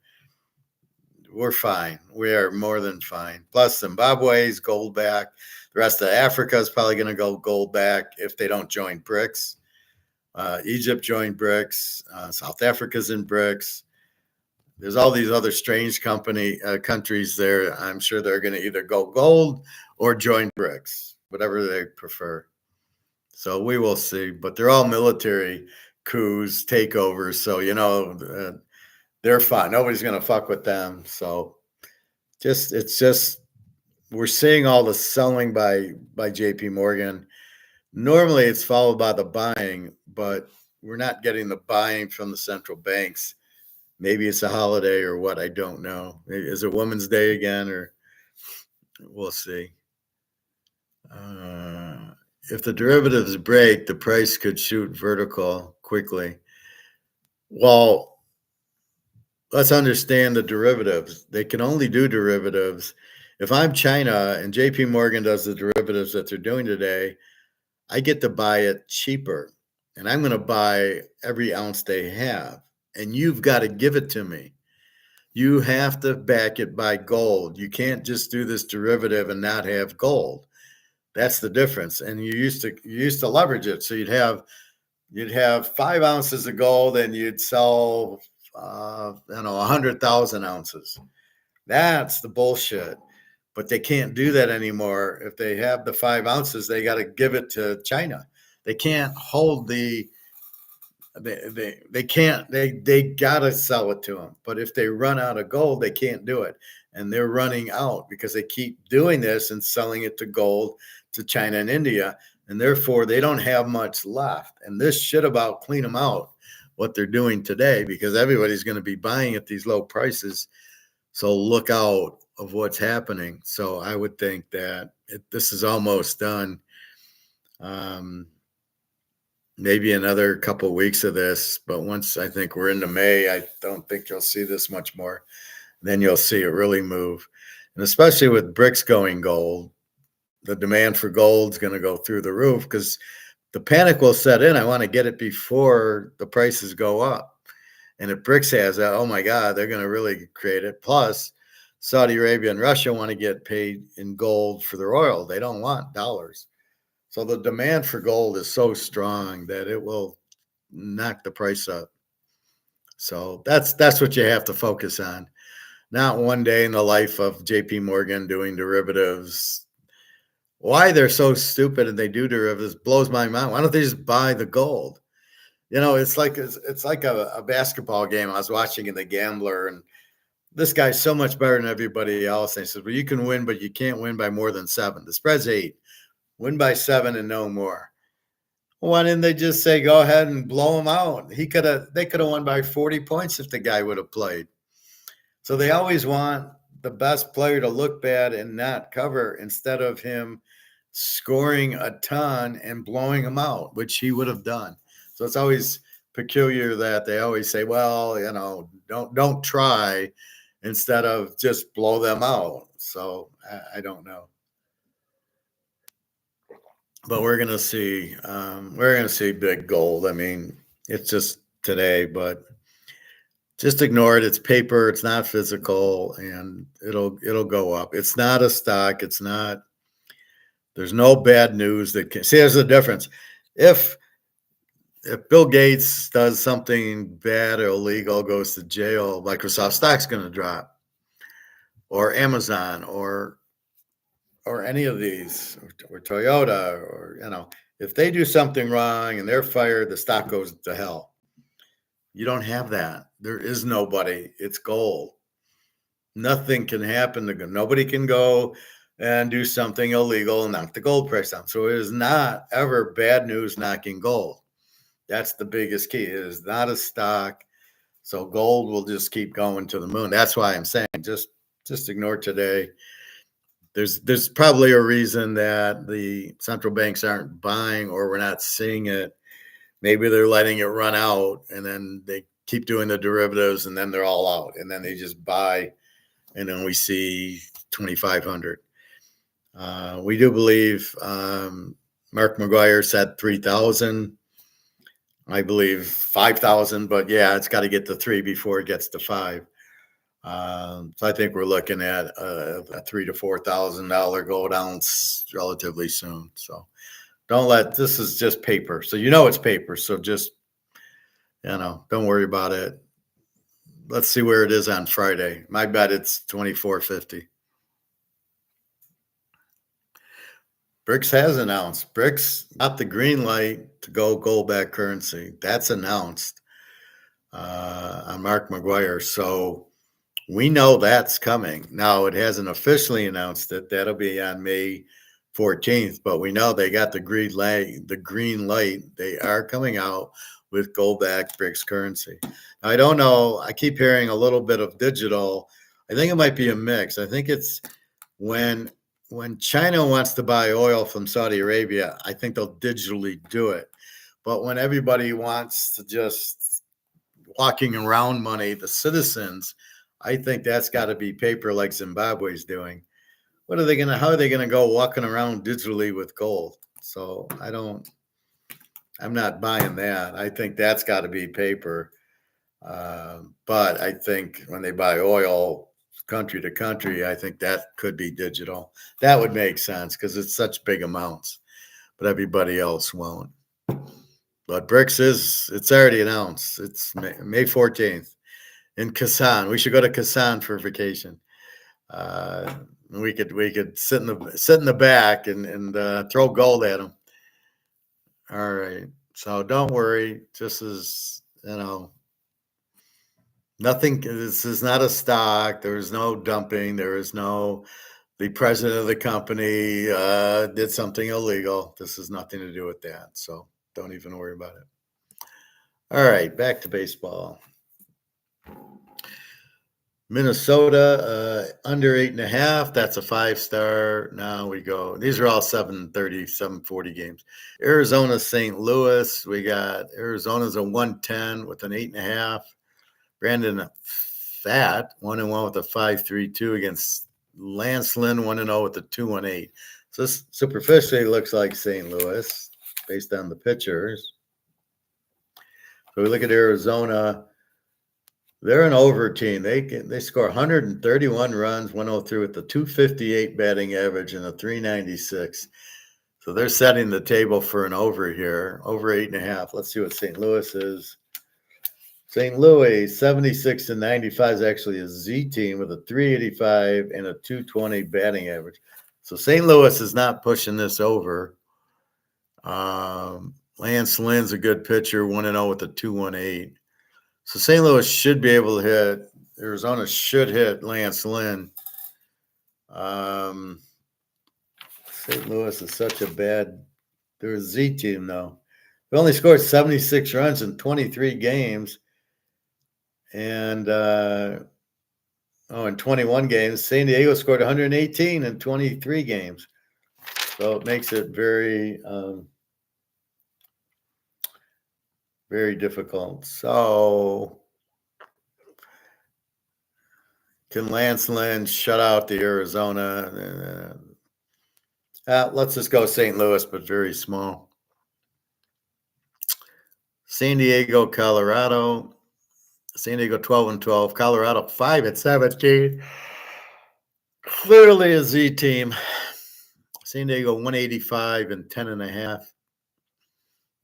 A: we're fine. We are more than fine. Plus, Zimbabwe's gold back. The rest of Africa is probably going to go gold back if they don't join BRICS. Egypt joined BRICS. South Africa's in BRICS. There's all these other strange countries there. I'm sure they're going to either go gold or join BRICS, whatever they prefer. So we will see. But they're all military coups, takeovers. So, they're fine. Nobody's going to fuck with them. So we're seeing all the selling by JP Morgan. Normally it's followed by the buying, but we're not getting the buying from the central banks. Maybe it's a holiday or what, I don't know. Is it Women's Day again, or we'll see. If the derivatives break, the price could shoot vertical quickly. Well, let's understand the derivatives. They can only do derivatives. If I'm China and JP Morgan does the derivatives that they're doing today, I get to buy it cheaper, and I'm going to buy every ounce they have, and you've got to give it to me. You have to back it by gold. You can't just do this derivative and not have gold. That's the difference. And you used to leverage it. So you'd have 5 ounces of gold and you'd sell 100,000 ounces. That's the bullshit. But they can't do that anymore. If they have the 5 ounces, they got to give it to China. They can't hold they got to sell it to them. But if they run out of gold, they can't do it. And they're running out because they keep doing this and selling it to gold to China and India. And therefore, they don't have much left. And this shit about clean them out, what they're doing today, because everybody's going to be buying at these low prices. So look out of what's happening. So I would think that this is almost done. Maybe another couple of weeks of this, but once I think we're into May, I don't think you'll see this much more. Then you'll see it really move. And especially with bricks going gold, the demand for gold is going to go through the roof because the panic will set in. I want to get it before the prices go up. And if BRICS has that, oh my God, they're going to really create it. Plus, Saudi Arabia and Russia want to get paid in gold for their oil. They don't want dollars. So the demand for gold is so strong that it will knock the price up. So that's what you have to focus on. Not one day in the life of JP Morgan doing derivatives. Why they're so stupid and they do derivatives blows my mind. Why don't they just buy the gold? It's like a basketball game I was watching in The Gambler, and this guy's so much better than everybody else. And he says, well, you can win, but you can't win by more than 7. The spread's 8. Win by 7 and no more. Why didn't they just say, go ahead and blow him out? They could have won by 40 points if the guy would have played. So they always want the best player to look bad and not cover instead of him scoring a ton and blowing him out, which he would have done. So it's always peculiar that they always say, well, don't try instead of just blow them out. So I don't know. But we're gonna see big gold. I mean, it's just today, but just ignore it. It's paper. It's not physical, and it'll go up. It's not a stock. It's not. There's no bad news that can see. There's a difference. If Bill Gates does something bad or illegal, goes to jail, Microsoft stock's going to drop, or Amazon, or any of these, or Toyota, or if they do something wrong and they're fired, the stock goes to hell. You don't have that. There is nobody. It's gold. Nothing can happen to them. Nobody can go and do something illegal and knock the gold price down. So it is not ever bad news knocking gold. That's the biggest key. It is not a stock. So gold will just keep going to the moon. That's why I'm saying just ignore today. There's probably a reason that the central banks aren't buying, or we're not seeing it. Maybe they're letting it run out and then they keep doing the derivatives and then they're all out and then they just buy and then we see 2,500. We do believe Mark McGuire said 3,000. I believe 5,000, but yeah, it's got to get to 3 before it gets to 5. So I think we're looking at a $3,000 to $4,000 gold ounce relatively soon. So this is just paper. So it's paper. So just don't worry about it. Let's see where it is on Friday. My bet it's 24.50. BRICS has announced. BRICS got the green light to go gold-backed currency. That's announced on Mark McGuire. So we know that's coming. Now, it hasn't officially announced it. That'll be on May 14th, but we know they got the green light. They are coming out with gold-backed BRICS currency. Now, I don't know. I keep hearing a little bit of digital. I think it might be a mix. I think it's when China wants to buy oil from Saudi Arabia, I think they'll digitally do it. But when everybody wants to just walking around money, the citizens, I think that's got to be paper like Zimbabwe's doing. How are they going to go walking around digitally with gold? So I'm not buying that. I think that's got to be paper. But I think when they buy oil country to country, I think that could be digital. That would make sense because it's such big amounts, but everybody else won't. But BRICS it's already announced. It's May 14th in Kazan. We should go to Kazan for vacation. We could sit in the back and throw gold at them. All right. So don't worry. This is nothing. This is not a stock. There is no dumping. There is no. The president of the company did something illegal. This has nothing to do with that. So don't even worry about it. All right, back to baseball. Minnesota under 8.5. That's a 5-star. Now we go. These are all 7:30, 7:40 games. Arizona, St. Louis. We got Arizona's a 110 with an 8.5. Brandon Fat 1-1 with a 5.32 against Lance Lynn 1-0 with a 2.18. So this superficially looks like St. Louis based on the pictures. So we look at Arizona. They're an over team. They score 131 runs, 103 with a 258 batting average and a 396. So they're setting the table for an over here, over 8.5. Let's see what St. Louis is. St. Louis, 76 and 95 is actually a Z team with a 385 and a 220 batting average. So St. Louis is not pushing this over. Lance Lynn's a good pitcher, 1-0 with a 2.18. So St. Louis should be able to hit. Arizona should hit Lance Lynn. St. Louis is such a bad. They're a Z team though. They only scored 76 runs in 23 games. And in 21 games, San Diego scored 118 in 23 games. So it makes it very, very difficult. So can Lance Lynn shut out the Arizona? Let's just go St. Louis, but very small. San Diego, Colorado. San Diego 12-12. Colorado 5-17. Clearly a Z team. San Diego 185 and 10.5.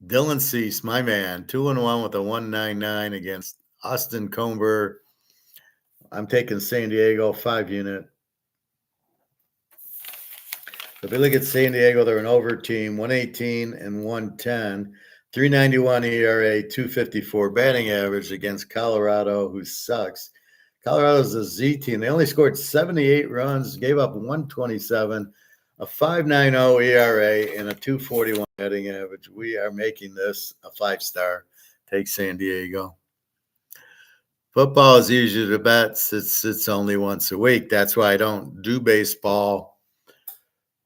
A: Dylan Cease, my man, 2-1 with a 199 against Austin Comber. I'm taking San Diego 5-unit. If you look at San Diego, they're an over team, 118 and 110, 391 ERA, 254 batting average against Colorado, who sucks. Colorado's a Z team. They only scored 78 runs, gave up 127, a 5.90 ERA, and a 241 batting average. We are making this a 5-star. Take San Diego. Football is usually the bets. It's only once a week. That's why I don't do baseball.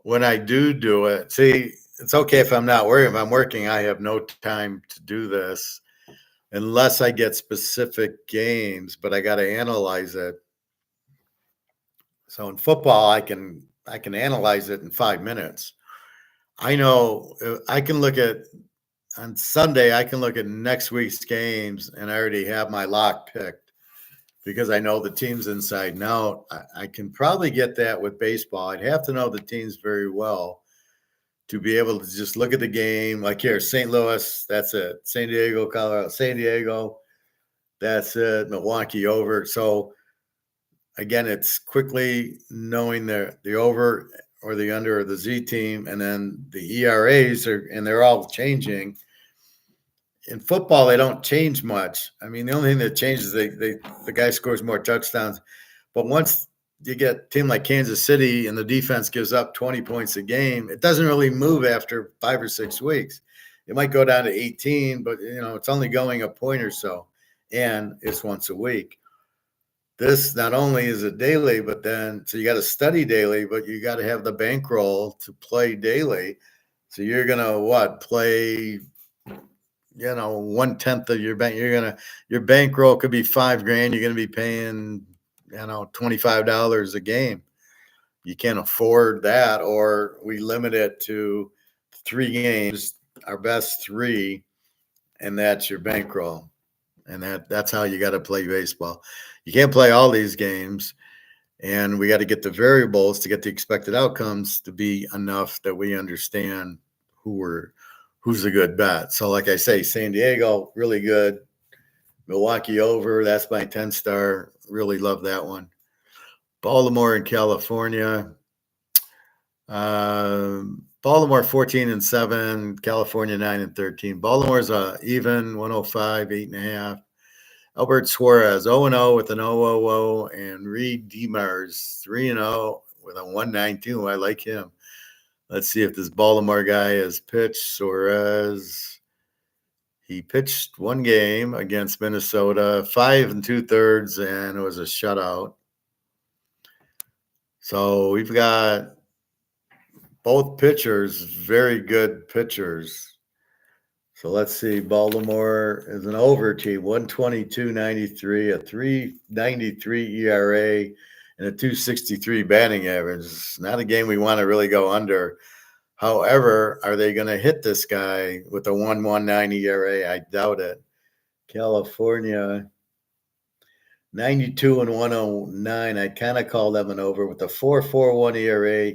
A: When I do it, see, it's okay if I'm not working. If I'm working, I have no time to do this unless I get specific games, but I got to analyze it. So in football, I can analyze it in 5 minutes. I know I can look at on Sunday, I can look at next week's games and I already have my lock picked because I know the teams inside and out. I can probably get that with baseball. I'd have to know the teams very well to be able to just look at the game. Like here, St. Louis, that's it. San Diego, Colorado, San Diego, that's it. Milwaukee over. So again, it's quickly knowing the over or the under or the Z team, and then the ERAs and they're all changing. In football, they don't change much. I mean, the only thing that changes is the guy scores more touchdowns. But once you get a team like Kansas City and the defense gives up 20 points a game, it doesn't really move after 5 or 6 weeks. It might go down to 18, but it's only going a point or so, and it's once a week. This not only is it daily, but then so you got to study daily, but you got to have the bankroll to play daily. So you're gonna play 1/10 of your bank. Your bankroll could be $5,000. You're gonna be paying $25 a game. You can't afford that, or we limit it to 3 games, our best 3, and that's your bankroll. And that's how you got to play baseball. You can't play all these games, and we got to get the variables to get the expected outcomes to be enough that we understand who's a good bet. So like I say, San Diego, really good. Milwaukee over, that's my 10-star. Really love that one. Baltimore and California. Baltimore 14-7, California 9-13. Baltimore's even 105, 8.5. Albert Suarez 0-0 with an 0-0, and Reed Demars 3-0 with a 192. I like him. Let's see if this Baltimore guy has pitched. Suarez, he pitched 1 game against Minnesota, 5 2/3, and it was a shutout. So we've got both pitchers, very good pitchers. So let's see. Baltimore is an over team, 122.93, a 3.93 ERA, and a 263 batting average. It's not a game we want to really go under. However, are they going to hit this guy with a 1.19 ERA? I doubt it. California, 92 and 109. I kind of call them an over with a 4.41 ERA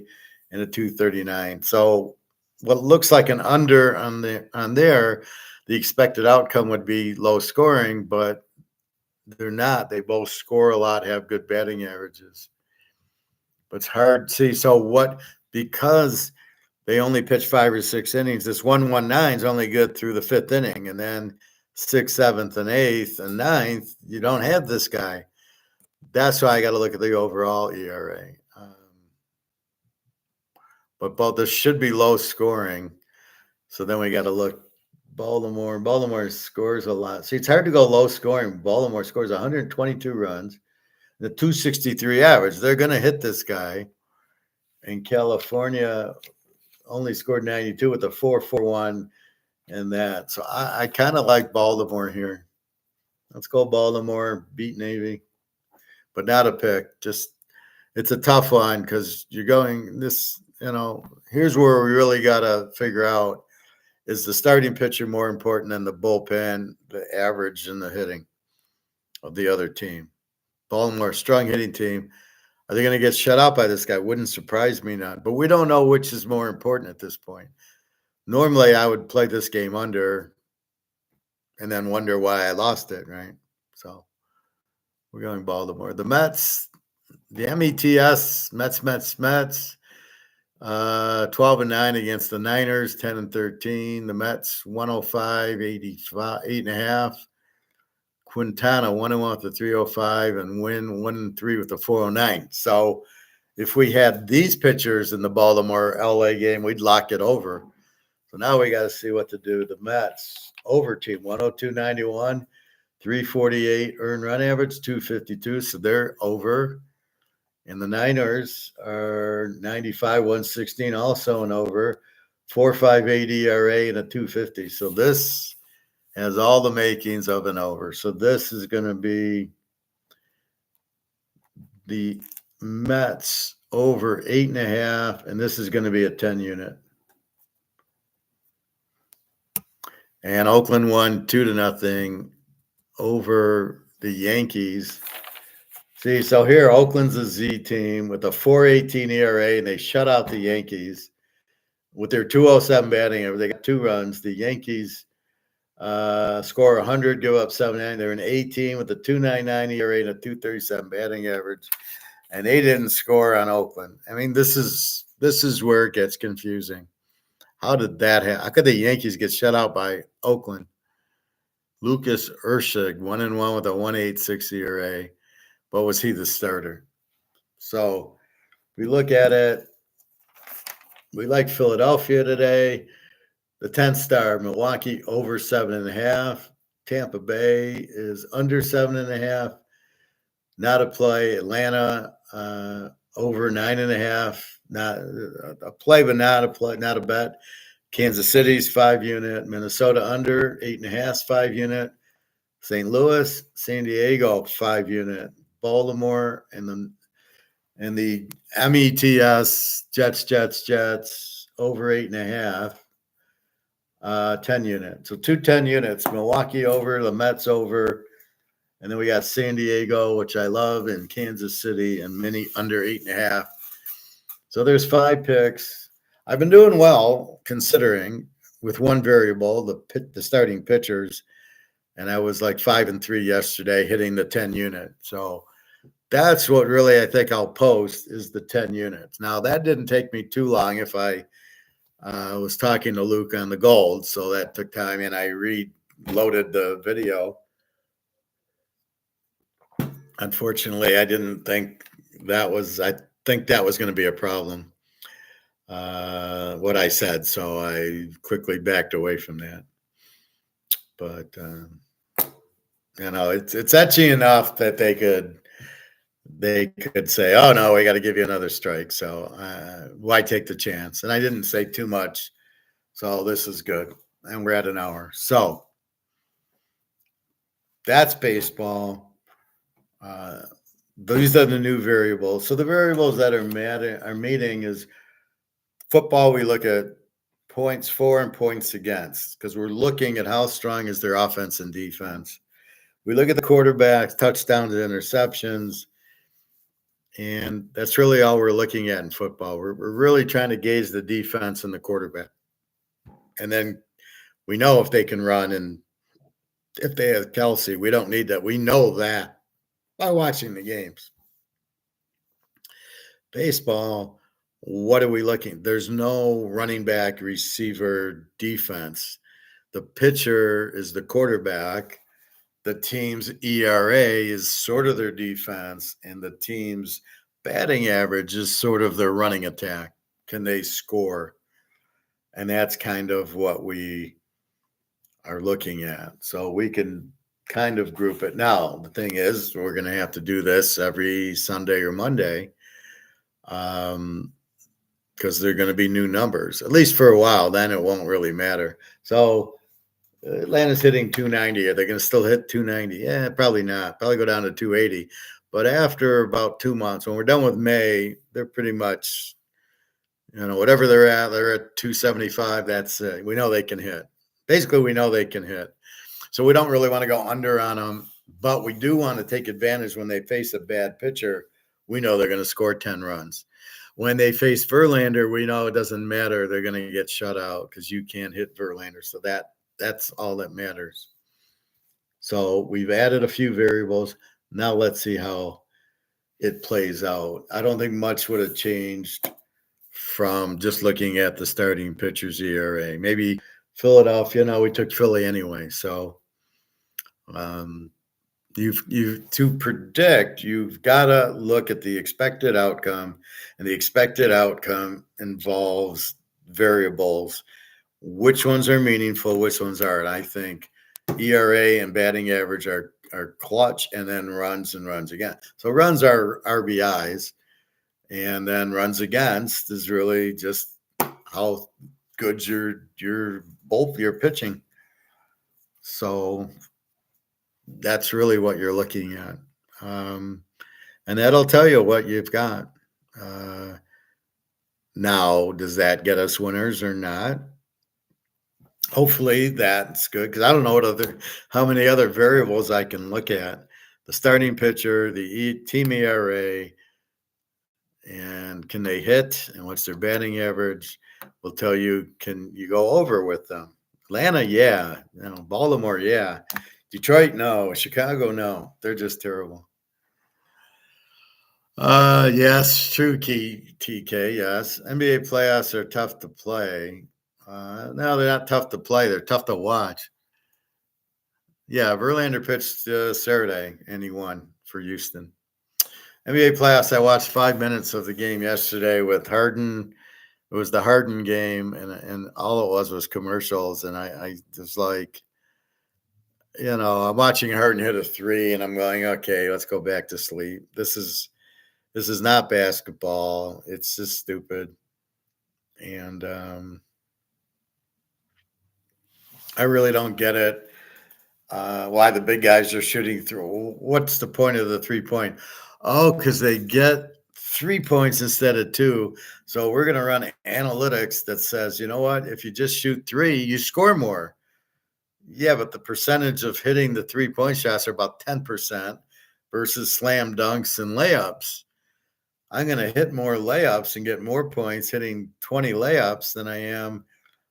A: and a 239. So what looks like an under on there, the expected outcome would be low scoring, but they're not. They both score a lot, have good batting averages. But it's hard to see. So what, because they only pitch 5 or 6 innings, this 1.19 is only good through the 5th inning. And then 6th, 7th, and 8th, and 9th, you don't have this guy. That's why I got to look at the overall ERA. But both this should be low scoring. So then we got to look Baltimore. Baltimore scores a lot. See, it's hard to go low scoring. Baltimore scores 122 runs, the 263 average. They're going to hit this guy. And California only scored 92 with a 4.41 and that. So I kind of like Baltimore here. Let's go Baltimore, beat Navy, but not a pick. Just it's a tough one because you're going this, here's where we really got to figure out, is the starting pitcher more important than the bullpen, the average, and the hitting of the other team? Baltimore, strong hitting team. Are they going to get shut out by this guy? Wouldn't surprise me not. But we don't know which is more important at this point. Normally, I would play this game under and then wonder why I lost it, right? So we're going Baltimore. The Mets, the METS, Mets. 12 and 9 against the Niners, 10 and 13. The Mets 105, 85, 8.5. Quintana 1-1 with the 305 and Win 1-3 with the 409. So if we had these pitchers in the Baltimore LA game, we'd lock it over. So now we got to see what to do. The Mets over team 102.91, 348 earned run average, 252. So they're over. And the Niners are 95, 116, also an over, 4.58 ERA and a 250. So this has all the makings of an over. So this is going to be the Mets over 8.5, and this is going to be a 10 unit. And Oakland won 2-0 over the Yankees. See, so here Oakland's a Z team with a 4.18 ERA, and they shut out the Yankees with their 207 batting average. They got 2 runs. The Yankees score 100, give up 79. They're an 18 with a 2.99 ERA and a 2.37 batting average, and they didn't score on Oakland. I mean, this is where it gets confusing. How did that happen? How could the Yankees get shut out by Oakland? Lucas Urshig, 1-1 with a 1.86 ERA. But was he the starter? So we look at it. We like Philadelphia today. The 10th star, Milwaukee over 7.5. Tampa Bay is under 7.5. Not a play. Atlanta over 9.5. Not a play, but not a play, not a bet. Kansas City's 5 unit. Minnesota under 8.5, 5 unit. St. Louis, San Diego 5 unit. Baltimore and the METS Jets over 8.5, 10 units. So 2 10 units. Milwaukee over, the Mets over, and then we got San Diego, which I love, and Kansas City and mini under 8.5. So there's 5 picks. I've been doing well considering with one variable, the starting pitchers, and I was like 5-3 yesterday, hitting the 10 unit. So that's what really I think I'll post is the 10 units. Now, that didn't take me too long if I was talking to Luke on the gold, so that took time, and I reloaded the video. Unfortunately, I didn't think that was going to be a problem, what I said, so I quickly backed away from that. But, it's etchy enough that they could say, oh, no, we got to give you another strike. So why take the chance? And I didn't say too much. So this is good. And we're at an hour. So that's baseball. these are the new variables. So the variables that are meeting is football. We look at points for and points against because we're looking at how strong is their offense and defense. We look at the quarterbacks, touchdowns, and interceptions, and that's really all we're looking at in football. We're really trying to gauge the defense and the quarterback. And then we know if they can run and if they have Kelsey. We don't need that. We know that by watching the games. Baseball, what are we looking? There's no running back, receiver, defense. The pitcher is the quarterback. The team's ERA is sort of their defense, and the team's batting average is sort of their running attack. Can they score? And that's kind of what we are looking at. So we can kind of group it. Now, the thing is, we're going to have to do this every Sunday or Monday because they're going to be new numbers, at least for a while. Then it won't really matter. So Atlanta's hitting 290. Are they going to still hit 290? Yeah, probably not. Probably go down to 280. But after about 2 months, when we're done with May, they're pretty much, whatever they're at 275. That's it. We know they can hit. Basically, we know they can hit. So we don't really want to go under on them, but we do want to take advantage when they face a bad pitcher. We know they're going to score 10 runs. When they face Verlander, we know it doesn't matter. They're going to get shut out because you can't hit Verlander. So that's all that matters. So we've added a few variables. Now let's see how it plays out. I don't think much would have changed from just looking at the starting pitcher's ERA. Maybe Philadelphia, we took Philly anyway. So to predict, you've got to look at the expected outcome, and the expected outcome involves variables. Which ones are meaningful, which ones aren't? I think ERA and batting average are clutch, and then runs and runs again. So runs are RBIs, and then runs against is really just how good your pitching. So that's really what you're looking at. And that'll tell you what you've got. Now, does that get us winners or not? Hopefully that's good because I don't know how many other variables I can look at. The starting pitcher, the team ERA, and can they hit, and what's their batting average will tell you, can you go over with them? Atlanta, yeah. Baltimore, yeah. Detroit, no. Chicago, no. They're just terrible. Yes, true, TK, yes. NBA playoffs are tough to play. No, they're not tough to play. They're tough to watch. Yeah, Verlander pitched Saturday, and he won for Houston. NBA playoffs, I watched 5 minutes of the game yesterday with Harden. It was the Harden game, and all it was commercials, and I was like, I'm watching Harden hit a three, and I'm going, okay, let's go back to sleep. This is not basketball. It's just stupid. And I really don't get it. Why the big guys are shooting through. What's the point of the 3-point? Oh, because they get 3 points instead of 2. So we're going to run analytics that says, you know what? If you just shoot 3, you score more. Yeah, but the percentage of hitting the 3-point shots are about 10% versus slam dunks and layups. I'm going to hit more layups and get more points hitting 20 layups than I am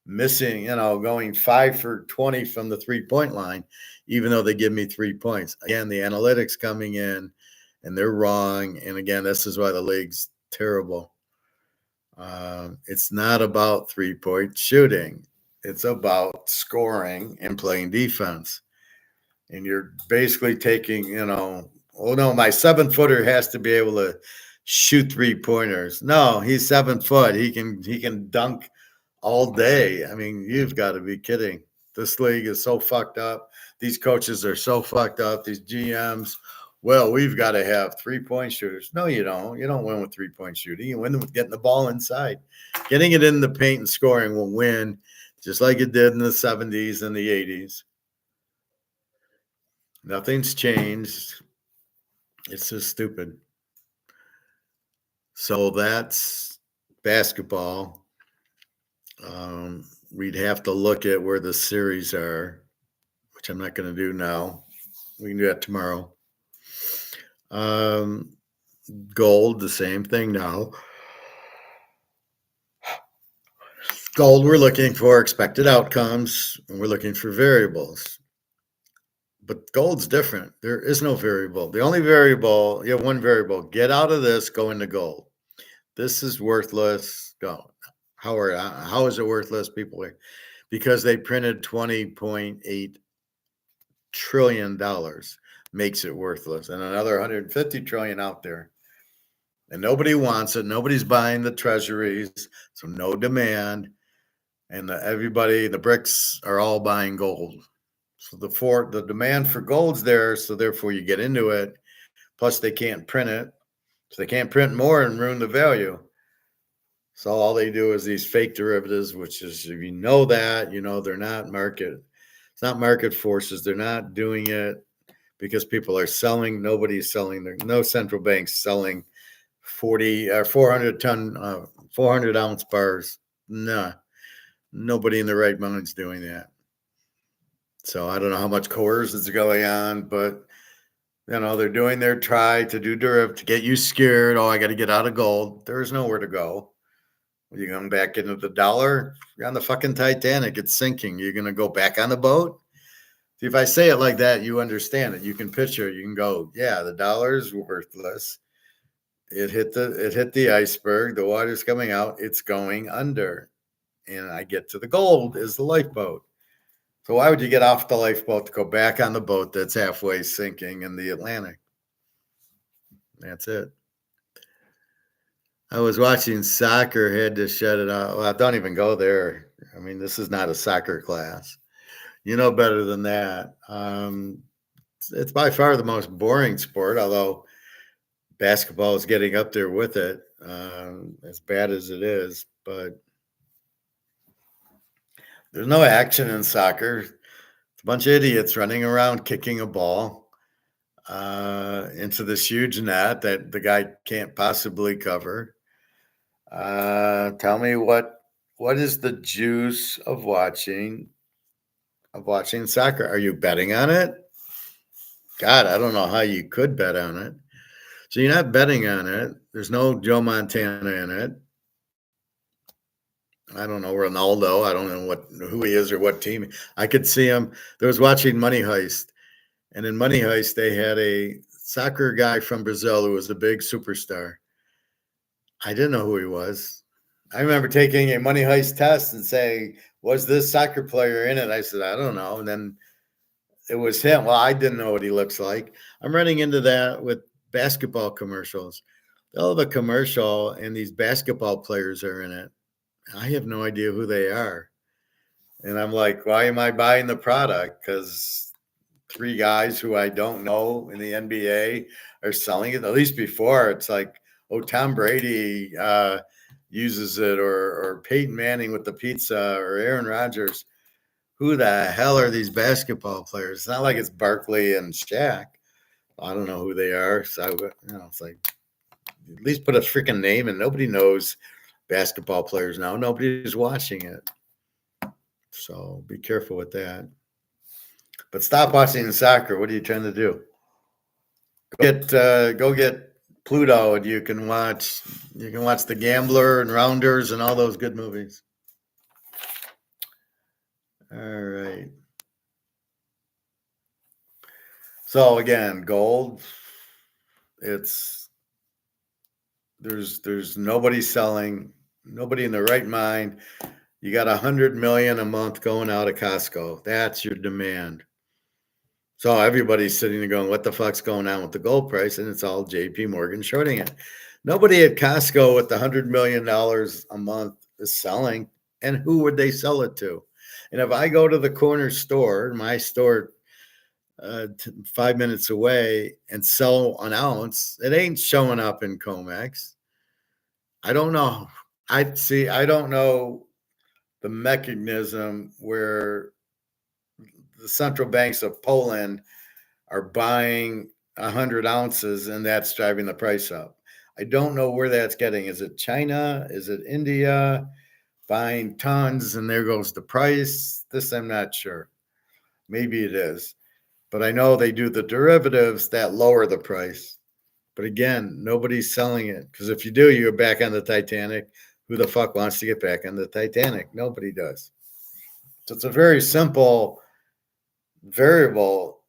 A: missing, going 5 for 20 from the 3-point line, even though they give me 3 points. Again, the analytics coming in, and they're wrong. And again, this is why the league's terrible. It's not about 3-point shooting. It's about scoring and playing defense. And you're basically taking, my 7-footer has to be able to shoot 3-pointers. No, he's 7 foot. He can dunk all day. I mean, you've got to be kidding. This league is so fucked up. These coaches are so fucked up. These GMs. Well, we've got to have 3-point shooters. No, you don't. You don't win with 3-point shooting. You win with getting the ball inside. Getting it in the paint and scoring will win, just like it did in the 70s and the 80s. Nothing's changed. It's just stupid. So that's basketball. We'd have to look at where the series are, which I'm not going to do now. We can do that tomorrow. Um, Gold, the same thing now. Gold, we're looking for expected outcomes, and we're looking for variables. But gold's different. There is no variable. The only variable, you have one variable. Get out of this, go into gold. This is worthless. Go. How is it worthless? People are, because they printed $20.8 trillion makes it worthless, and another 150 trillion out there. And nobody wants it. Nobody's buying the treasuries, so no demand. And everybody, the bricks are all buying gold. So the demand for gold's there, so therefore you get into it. Plus they can't print it, so they can't print more and ruin the value. So all they do is these fake derivatives, which is, if you know that, you know they're not market. It's not market forces. They're not doing it because people are selling. Nobody's selling. There's no central banks selling 40 or 400 ounce bars. No, nobody in the right mind's doing that. So I don't know how much coercion is going on, but they're doing their try to do derivative to get you scared. Oh, I got to get out of gold. There's nowhere to go. You're going back into the dollar. You're on the fucking Titanic. It's sinking. You're going to go back on the boat. See, if I say it like that, you understand it. You can picture it. You can go, yeah, the dollar's worthless. It hit the iceberg. The water's coming out. It's going under. And I get to the gold is the lifeboat. So why would you get off the lifeboat to go back on the boat that's halfway sinking in the Atlantic? That's it. I was watching soccer, had to shut it off. Well, don't even go there. I mean, this is not a soccer class. You know better than that. It's by far the most boring sport, although basketball is getting up there with it, as bad as it is. But there's no action in soccer. It's a bunch of idiots running around kicking a ball into this huge net that the guy can't possibly cover. Tell me what is the juice of watching soccer? Are you betting on it? God, I don't know how you could bet on it. So you're not betting on it. There's no Joe Montana in it. I don't know Ronaldo. I don't know who he is or what team. I could see him. There was watching Money Heist, and in Money Heist they had a soccer guy from Brazil who was a big superstar. I didn't know who he was. I remember taking a Money Heist test and saying, was this soccer player in it? I said, I don't know. And then it was him. Well, I didn't know what he looks like. I'm running into that with basketball commercials. They'll have a commercial and these basketball players are in it. I have no idea who they are. And I'm like, why am I buying the product? Because 3 guys who I don't know in the NBA are selling it. At least before, it's like, oh, Tom Brady uses it, or Peyton Manning with the pizza, or Aaron Rodgers. Who the hell are these basketball players? It's not like it's Barkley and Shaq. I don't know who they are. So, it's like, at least put a freaking name, and nobody knows basketball players now. Nobody's watching it. So be careful with that. But stop watching soccer. What are you trying to do? Go get Pluto, and you can watch The Gambler and Rounders and all those good movies. All right. So again, gold. There's nobody selling, nobody in the right mind. You got 100 million a month going out of Costco. That's your demand. So everybody's sitting there going, what the fuck's going on with the gold price? And it's all JP Morgan shorting it. Nobody at Costco with the $100 million a month is selling. And who would they sell it to? And if I go to the corner store, my store 5 minutes away, and sell an ounce, it ain't showing up in comex. I don't know. I don't know the mechanism where the central banks of Poland are buying 100 ounces, and that's driving the price up. I don't know where that's getting. Is it China? Is it India? Buying tons, and there goes the price. This I'm not sure. Maybe it is. But I know they do the derivatives that lower the price. But again, nobody's selling it, because if you do, you're back on the Titanic. Who the fuck wants to get back on the Titanic? Nobody does. So it's a very simple variable.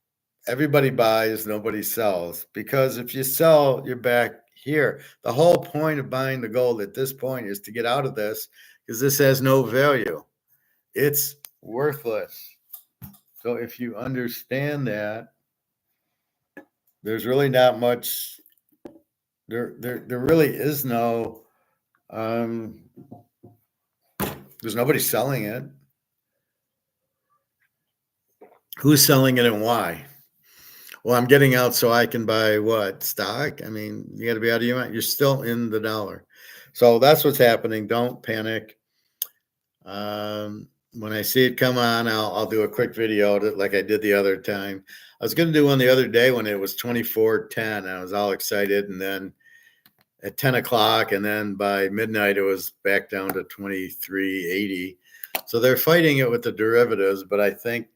A: Everybody buys, nobody sells. Because if you sell, you're back here. The whole point of buying the gold at this point is to get out of this, because this has no value. It's worthless. So if you understand that, there's really not much. There really is no. There's nobody selling it. Who's selling it and why? Well, I'm getting out so I can buy what? Stock? I mean, you got to be out of your mind. You're still in the dollar. So that's what's happening. Don't panic. When I see it come on, I'll do a quick video like I did the other time. I was going to do one the other day when it was 24.10. I was all excited. And then at 10 o'clock, and then by midnight, it was back down to 23.80. So they're fighting it with the derivatives, but I think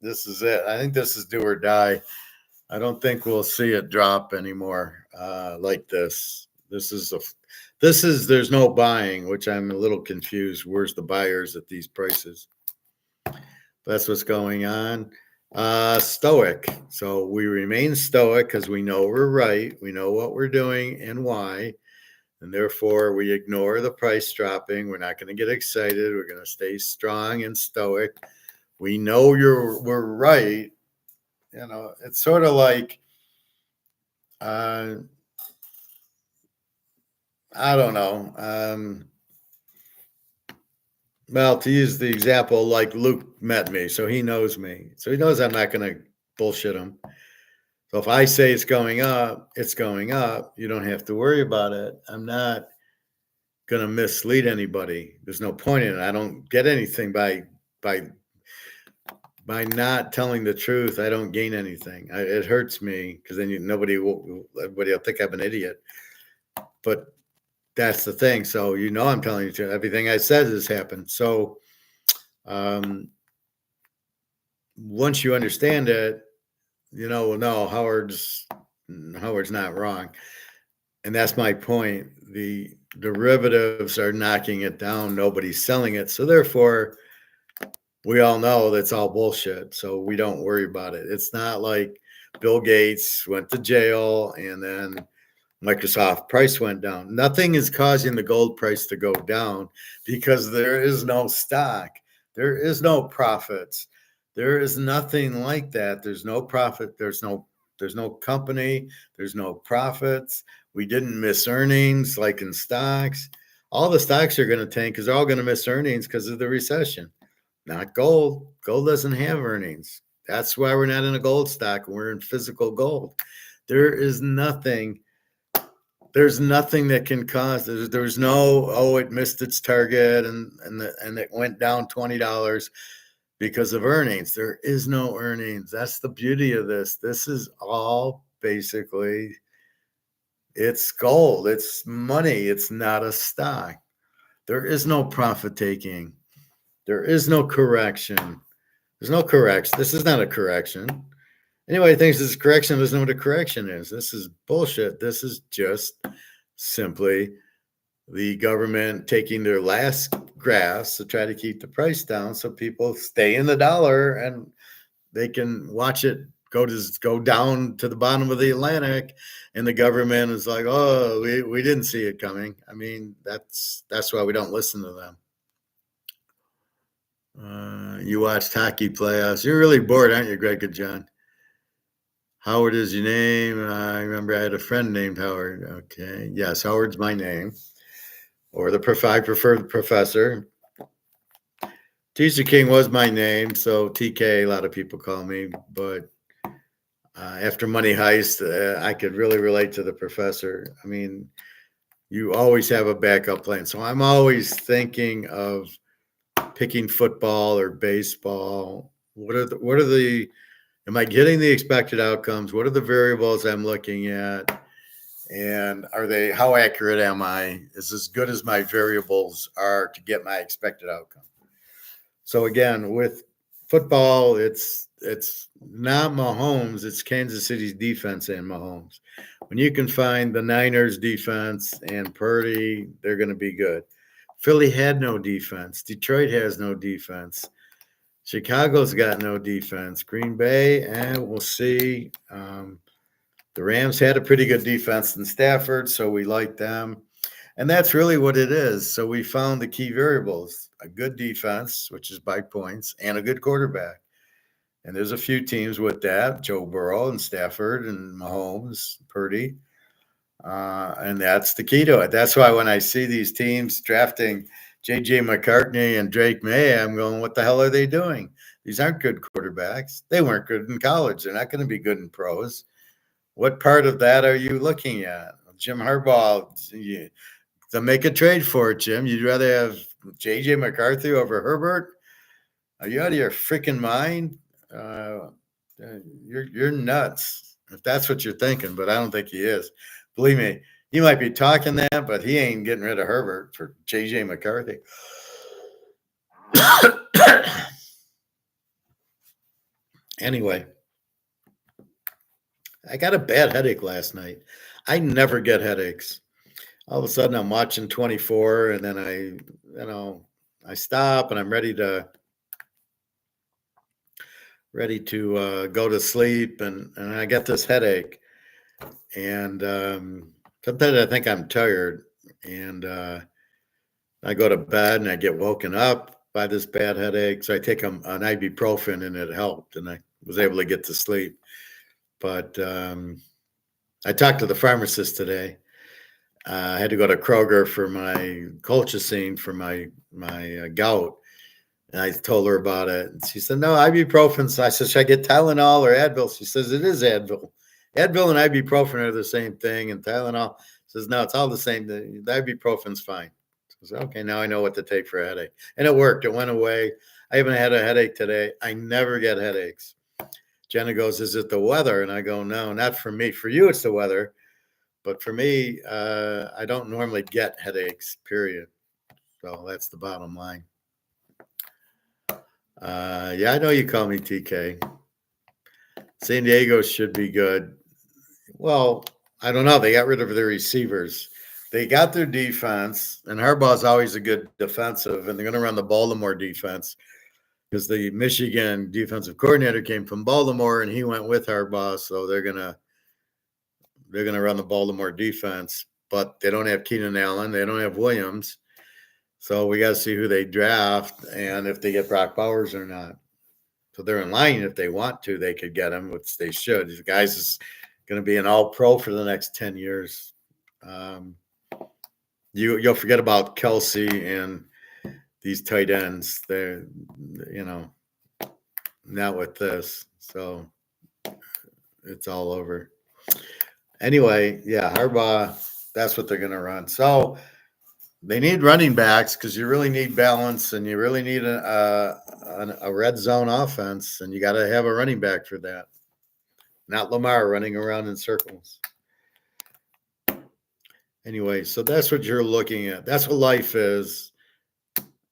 A: this is it. I think this is do or die. I don't think we'll see it drop anymore like this. There's no buying, which I'm a little confused. Where's the buyers at these prices? That's what's going on. Stoic. So we remain stoic because we know we're right. We know what we're doing and why. And therefore, we ignore the price dropping. We're not going to get excited. We're going to stay strong and stoic. We know we're right. You know, it's sort of like, I don't know. Well, to use the example, like Luke met me, so he knows me. So he knows I'm not going to bullshit him. So if I say it's going up, it's going up. You don't have to worry about it. I'm not going to mislead anybody. There's no point in it. I don't get anything by not telling the truth. I don't gain anything. It hurts me because then everybody will think I'm an idiot. But that's the thing. So I'm telling you the truth. Everything I said has happened. So once you understand it, no, Howard's not wrong. And that's my point. The derivatives are knocking it down. Nobody's selling it. So therefore, we all know that's all bullshit. So we don't worry about it. It's not like Bill Gates went to jail and then Microsoft price went down. Nothing is causing the gold price to go down because there is no stock. There is no profits. There is nothing like that. There's no profit. There's no company. There's no profits. We didn't miss earnings like in stocks. All the stocks are going to tank because they're all going to miss earnings because of the recession. Not gold. Gold doesn't have earnings. That's why we're not in a gold stock. We're in physical gold. There's nothing that can cause. There's no, it missed its target and it went down $20 because of earnings. There is no earnings. That's the beauty of this. This is all basically, it's gold. It's money. It's not a stock. There is no profit taking. There is no correction. There's no correction. This is not a correction. Anybody thinks this is correction doesn't know what a correction is. This is bullshit. This is just simply the government taking their last grasp to try to keep the price down so people stay in the dollar and they can watch it go down to the bottom of the Atlantic, and the government is like, oh, we didn't see it coming. I mean, that's why we don't listen to them. You watched hockey playoffs. You're really bored, aren't you, Greg? Good, John. Howard is your name. I remember I had a friend named Howard. Okay. Yes, Howard's my name. Or I prefer the professor. Teacher King was my name, so TK, a lot of people call me. But after Money Heist, I could really relate to the professor. I mean, you always have a backup plan. So I'm always thinking of picking football or baseball. What are the Am I getting the expected outcomes? What are the variables I'm looking at? And how accurate am I? Is as good as my variables are to get my expected outcome? So again, with football, it's not Mahomes, it's Kansas City's defense and Mahomes. When you can find the Niners defense and Purdy, they're going to be good. Philly had no defense. Detroit has no defense. Chicago's got no defense. Green Bay, and we'll see. The Rams had a pretty good defense in Stafford, so we like them. And that's really what it is. So we found the key variables: a good defense, which is by points, and a good quarterback. And there's a few teams with that: Joe Burrow and Stafford and Mahomes, Purdy. And that's the key to it. That's why when I see these teams drafting J.J. McCartney and Drake May, I'm going, what the hell are they doing? These aren't good quarterbacks. They weren't good in college. They're not going to be good in pros. What part of that are you looking at? Jim Harbaugh, to make a trade for it, Jim. You'd rather have J.J. McCarthy over Herbert? Are you out of your freaking mind? You're nuts if that's what you're thinking, but I don't think he is. Believe me, he might be talking that, but he ain't getting rid of Herbert for J.J. McCarthy. Anyway, I got a bad headache last night. I never get headaches. All of a sudden, I'm watching 24, and then I stop, and I'm ready to go to sleep, and I get this headache, and sometimes I think I'm tired, and I go to bed, and I get woken up by this bad headache, so I take an ibuprofen, and it helped, and I was able to get to sleep. But I talked to the pharmacist today. I had to go to Kroger for my colchicine for my gout. And I told her about it. And she said, no, ibuprofen. So I said, should I get Tylenol or Advil? She says, it is Advil. Advil and ibuprofen are the same thing. And Tylenol says, no, it's all the same. The ibuprofen's fine. So I said, okay, now I know what to take for a headache. And it worked. It went away. I haven't had a headache today. I never get headaches. Jenna goes, is it the weather? And I go, no, not for me. For you, it's the weather. But for me, I don't normally get headaches, period. So that's the bottom line. Yeah, I know you call me TK. San Diego should be good. Well, I don't know. They got rid of their receivers. They got their defense, and Harbaugh's always a good defensive, and they're going to run the Baltimore defense because the Michigan defensive coordinator came from Baltimore, and he went with Harbaugh, so they're going to run the Baltimore defense. But they don't have Keenan Allen. They don't have Williams. So we got to see who they draft and if they get Brock Bowers or not. So they're in line. If they want to, they could get him, which they should. These guys is going to be an all-pro for the next 10 years. You'll forget about Kelsey and these tight ends. They're, not with this. So it's all over. Anyway, yeah, Harbaugh, that's what they're going to run. So they need running backs because you really need balance and you really need a red zone offense, and you got to have a running back for that. Not Lamar running around in circles. Anyway, so that's what you're looking at. That's what life is.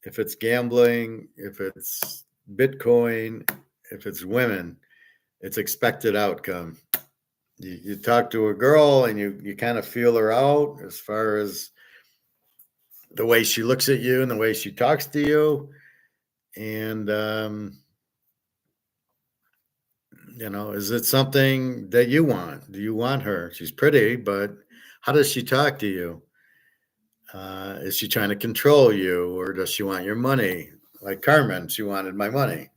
A: If it's gambling, if it's Bitcoin, if it's women, it's expected outcome. You talk to a girl and you kind of feel her out as far as the way she looks at you and the way she talks to you. And, is it something that you want? Do you want her? She's pretty, but how does she talk to you? Is she trying to control you, or does she want your money? Like Carmen, she wanted my money.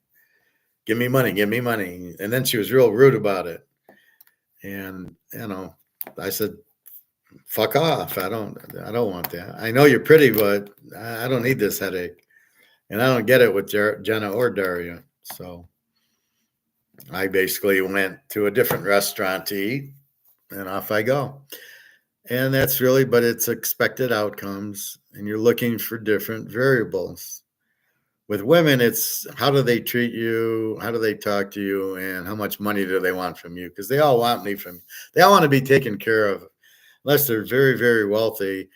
A: Give me money, give me money. And then she was real rude about it. And, I said, fuck off. I don't want that. I know you're pretty, but I don't need this headache. And I don't get it with Jenna or Daria. So I basically went to a different restaurant to eat, and off I go. And that's but it's expected outcomes, and you're looking for different variables. With women, it's how do they treat you? How do they talk to you? And how much money do they want from you? Because they all want me from, they all want to be taken care of. Unless they're very, very wealthy,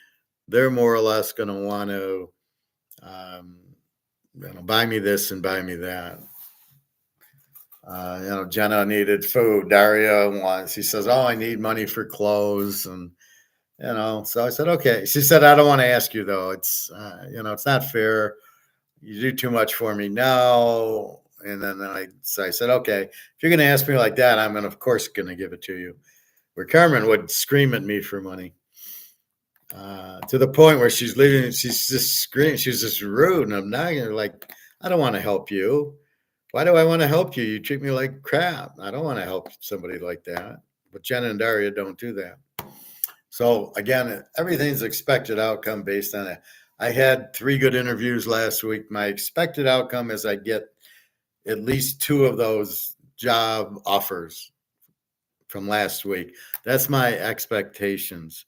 A: they're more or less going to want to um, buy me this and buy me that. Jenna needed food. Daria wants, she says, oh, I need money for clothes. And, so I said, okay. She said, I don't want to ask you though. It's, it's not fair. You do too much for me now. And then I said, okay, if you're going to ask me like that, I'm of course going to give it to you. Where Carmen would scream at me for money. To the point where she's leaving, she's just screaming. She's just rude and obnoxious. Like, I don't want to help you. Why do I want to help you? You treat me like crap. I don't want to help somebody like that. But Jenna and Daria don't do that. So again, everything's expected outcome based on it. I had 3 good interviews last week. My expected outcome is I get at least 2 of those job offers from last week. That's my expectations.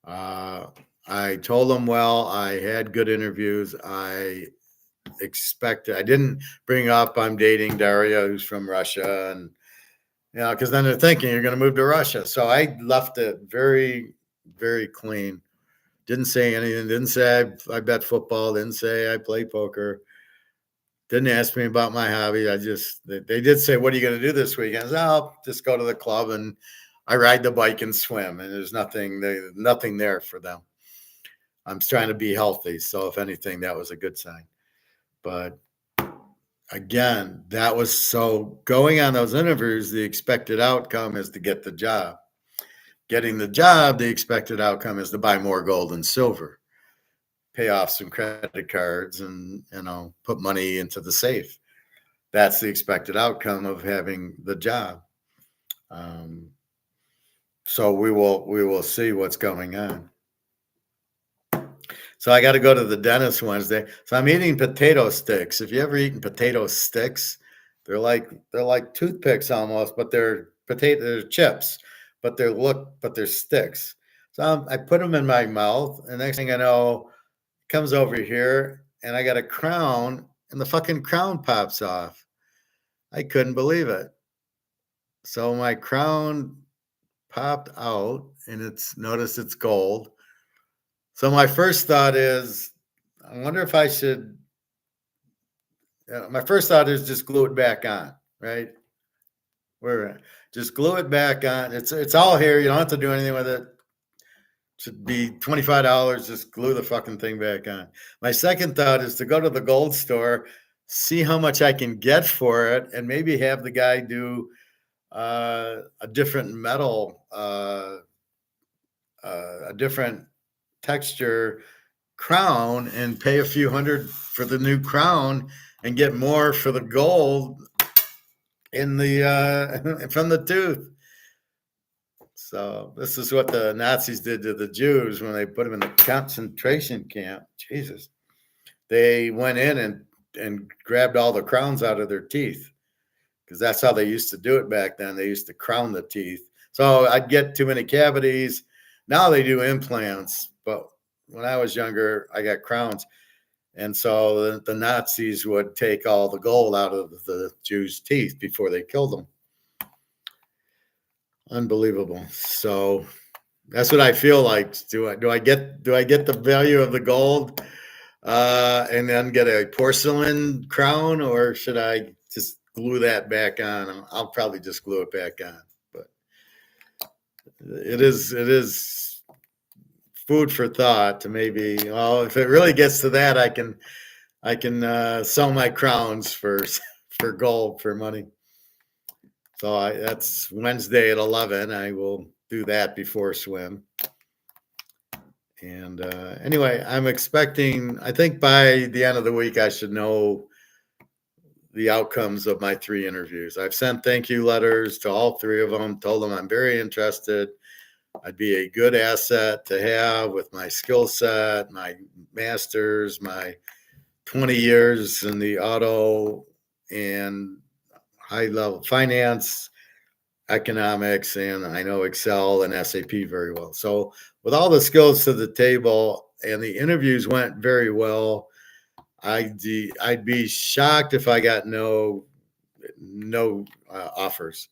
A: I told them, well, I had good interviews. I didn't bring up I'm dating Daria, who's from Russia, and because then they're thinking you're going to move to Russia. So I left it very, very clean. Didn't say anything. Didn't say I bet football. Didn't say I play poker. Didn't ask me about my hobby. They did say, what are you going to do this weekend? I said, I'll just go to the club and I ride the bike and swim. And there's nothing there for them. I'm trying to be healthy. So if anything, that was a good sign. But again, that was so going on those interviews, the expected outcome is to get the job. Getting the job, the expected outcome is to buy more gold and silver, pay off some credit cards, and put money into the safe. That's the expected outcome of having the job. So we will see what's going on. So I got to go to the dentist Wednesday. So I'm eating potato sticks. If you ever eaten potato sticks, they're like toothpicks almost, but they're chips, but they're sticks. So I put them in my mouth, and next thing I know, it comes over here, and I got a crown, and the fucking crown pops off. I couldn't believe it. So my crown popped out, and notice it's gold. So my first thought is, I wonder if I should. My first thought is just glue it back on, right? Just glue it back on. It's all here. You don't have to do anything with it. It should be $25. Just glue the fucking thing back on. My second thought is to go to the gold store, see how much I can get for it, and maybe have the guy do a different metal, a different texture crown, and pay a few hundred for the new crown and get more for the gold in the from the tooth. So this is what the Nazis did to the Jews when they put them in the concentration camp. Jesus. They went in and grabbed all the crowns out of their teeth, because that's how they used to do it back then. They used to crown the teeth. So I'd get too many cavities. Now they do implants, but when I was younger, I got crowns. And so the Nazis would take all the gold out of the Jews' teeth before they killed them. Unbelievable. So that's what I feel like. Do I get the value of the gold and then get a porcelain crown, or should I just glue that back on? I'll probably just glue it back on. But it is food for thought to maybe, well, if it really gets to that, I can sell my crowns for gold, for money. So that's Wednesday at 11. I will do that before swim. And anyway, I'm expecting, I think by the end of the week, I should know the outcomes of my 3 interviews. I've sent thank you letters to all 3 of them, told them I'm very interested. I'd be a good asset to have with my skill set, my master's, my 20 years in the auto and high level finance, economics, and I know Excel and SAP very well. So with all the skills to the table, and the interviews went very well, I'd be shocked if I got no offers.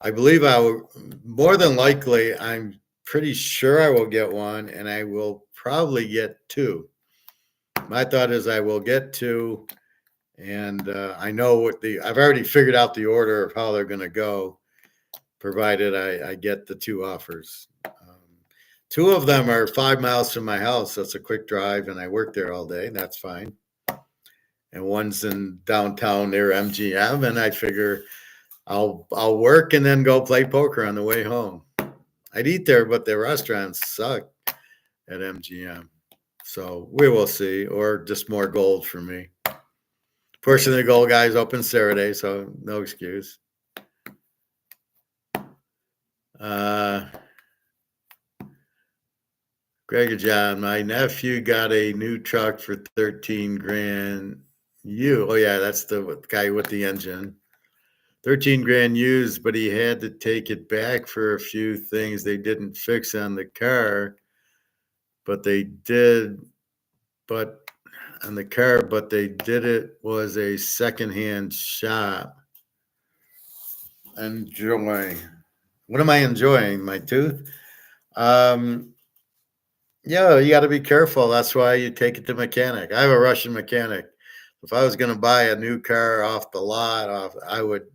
A: I believe I will, more than likely, I'm pretty sure I will get one, and I will probably get two. My thought is I will get two, and I know I've already figured out the order of how they're going to go, provided I get the two offers. Two of them are 5 miles from my house. That's a quick drive, and I work there all day. That's fine. And one's in downtown near MGM, and I figure I'll work and then go play poker on the way home. I'd eat there, but the restaurants suck at MGM. So we will see, or just more gold for me. Fortunately, the gold guy's open Saturday, so no excuse. Greg and John, my nephew got a new truck for 13 grand. Oh yeah, that's the guy with the engine. 13 grand used, but he had to take it back for a few things they didn't fix on the car. But they did it was a secondhand shop. Enjoy. What am I enjoying? My tooth? Yeah, you got to be careful. That's why you take it to mechanic. I have a Russian mechanic. If I was going to buy a new car off the lot, I would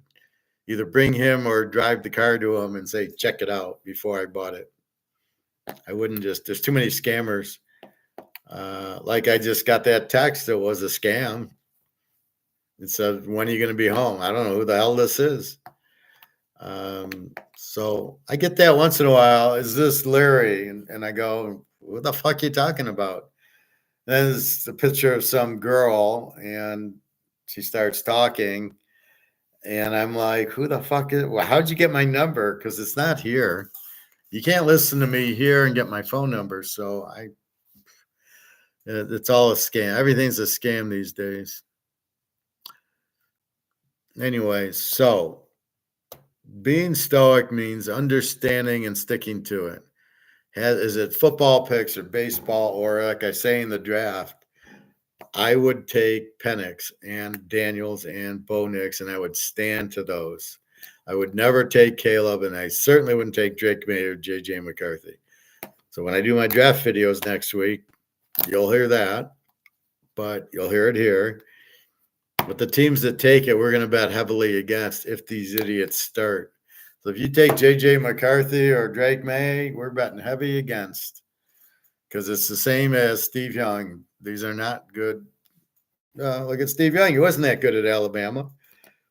A: either bring him or drive the car to him and say, check it out before I bought it. I wouldn't there's too many scammers. Like I just got that text that was a scam. It said, when are you going to be home? I don't know who the hell this is. So I get that once in a while. Is this Larry? And I go, what the fuck are you talking about? Then it's a picture of some girl, and she starts talking. And I'm like, who the fuck how'd you get my number? Because it's not here. You can't listen to me here and get my phone number. So it's all a scam. Everything's a scam these days. Anyway, so being stoic means understanding and sticking to it. Is it football picks or baseball, or like I say in the draft, I would take Penix and Daniels and Bo Nix, and I would stand to those. I would never take Caleb, and I certainly wouldn't take Drake May or JJ McCarthy. So when I do my draft videos next week, you'll hear that, but you'll hear it here. But the teams that take it, we're going to bet heavily against if these idiots start. So if you take JJ McCarthy or Drake May, we're betting heavy against, because it's the same as Steve Young. These are not good. Look at Steve Young. He wasn't that good at Alabama.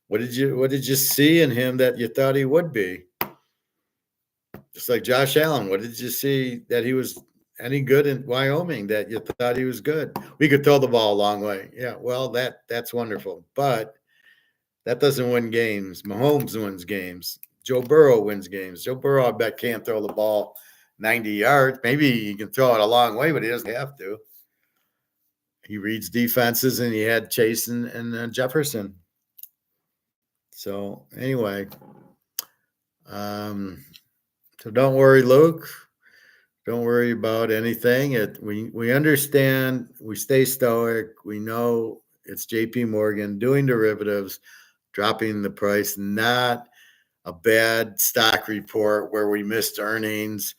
A: What did you see in him that you thought he would be? Just like Josh Allen. What did you see that he was any good in Wyoming that you thought he was good? We could throw the ball a long way. Yeah, well, that's wonderful. But that doesn't win games. Mahomes wins games. Joe Burrow wins games. Joe Burrow, I bet, can't throw the ball 90 yards. Maybe he can throw it a long way, but he doesn't have to. He reads defenses, and he had Chase and Jefferson. So anyway, so don't worry, Luke. Don't worry about anything. We understand. We stay stoic. We know it's J.P. Morgan doing derivatives, dropping the price, not a bad stock report where we missed earnings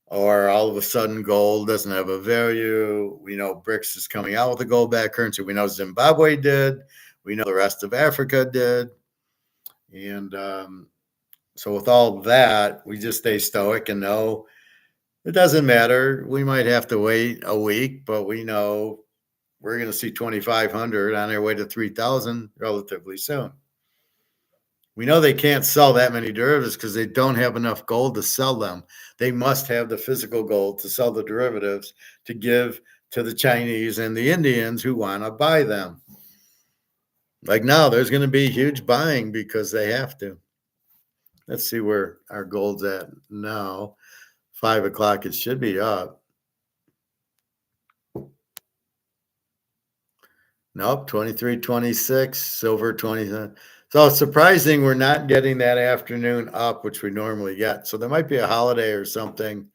A: or all of a sudden gold doesn't have a value. We know BRICS is coming out with a gold-backed currency. We know Zimbabwe did. We know the rest of Africa did. And so with all that, we just stay stoic and know it doesn't matter. We might have to wait a week, but we know we're going to see 2,500 on their way to 3,000 relatively soon. We know they can't sell that many derivatives because they don't have enough gold to sell them. They must have the physical gold to sell the derivatives to give to the Chinese and the Indians who want to buy them. Like now, there's going to be huge buying because they have to. Let's see where our gold's at now. 5 o'clock, it should be up. Nope, 23.26, silver 20. So it's surprising we're not getting that afternoon up, which we normally get. So there might be a holiday or something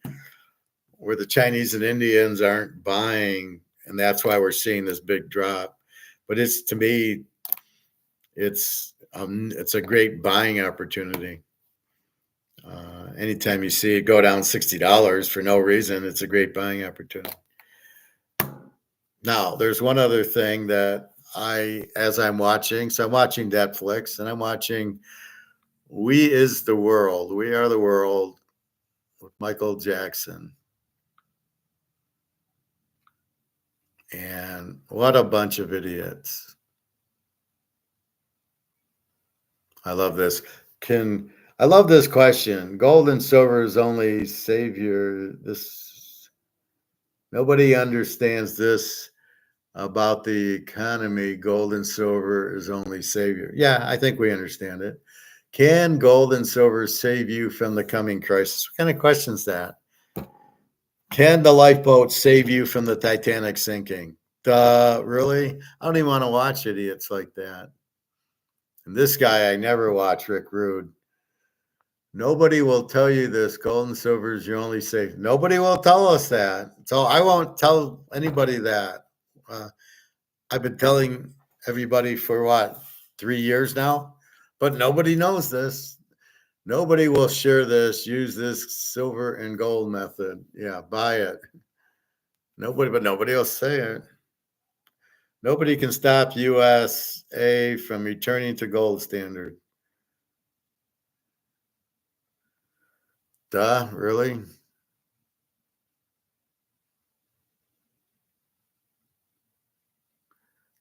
A: where the Chinese and Indians aren't buying and that's why we're seeing this big drop. But it's, to me, it's a great buying opportunity. Anytime you see it go down $60 for no reason, it's a great buying opportunity. Now, there's one other thing that as I'm watching, so I'm watching Netflix and I'm watching We Is the World, We Are the World with Michael Jackson. And what a bunch of idiots. I love this. I love this question. Gold and silver is only savior. Nobody understands this about the economy. Gold and silver is only savior. Yeah, I think we understand it. Can gold and silver save you from the coming crisis? What kind of question is that? Can the lifeboat save you from the Titanic sinking? Really? I don't even want to watch idiots like that. And this guy I never watch, Rick Rude. Nobody will tell you this. Gold and silver is your only safe. Nobody will tell us that. So I won't tell anybody that. I've been telling everybody for what, 3 years now? But nobody knows this. Nobody will share this. Use this silver and gold method. Yeah, buy it. Nobody will say it. Nobody can stop USA from returning to gold standard. Duh, really?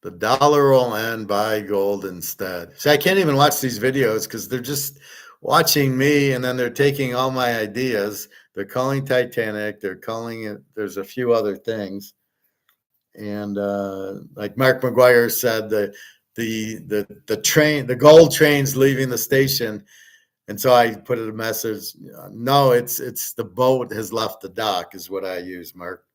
A: The dollar will end, buy gold instead. See, I can't even watch these videos because they're just watching me and then they're taking all my ideas. They're calling Titanic. They're calling it, there's a few other things. And like Mark McGuire said, the train, the gold train's leaving the station. And so I put a message. No, it's the boat has left the dock is what I use, Mark.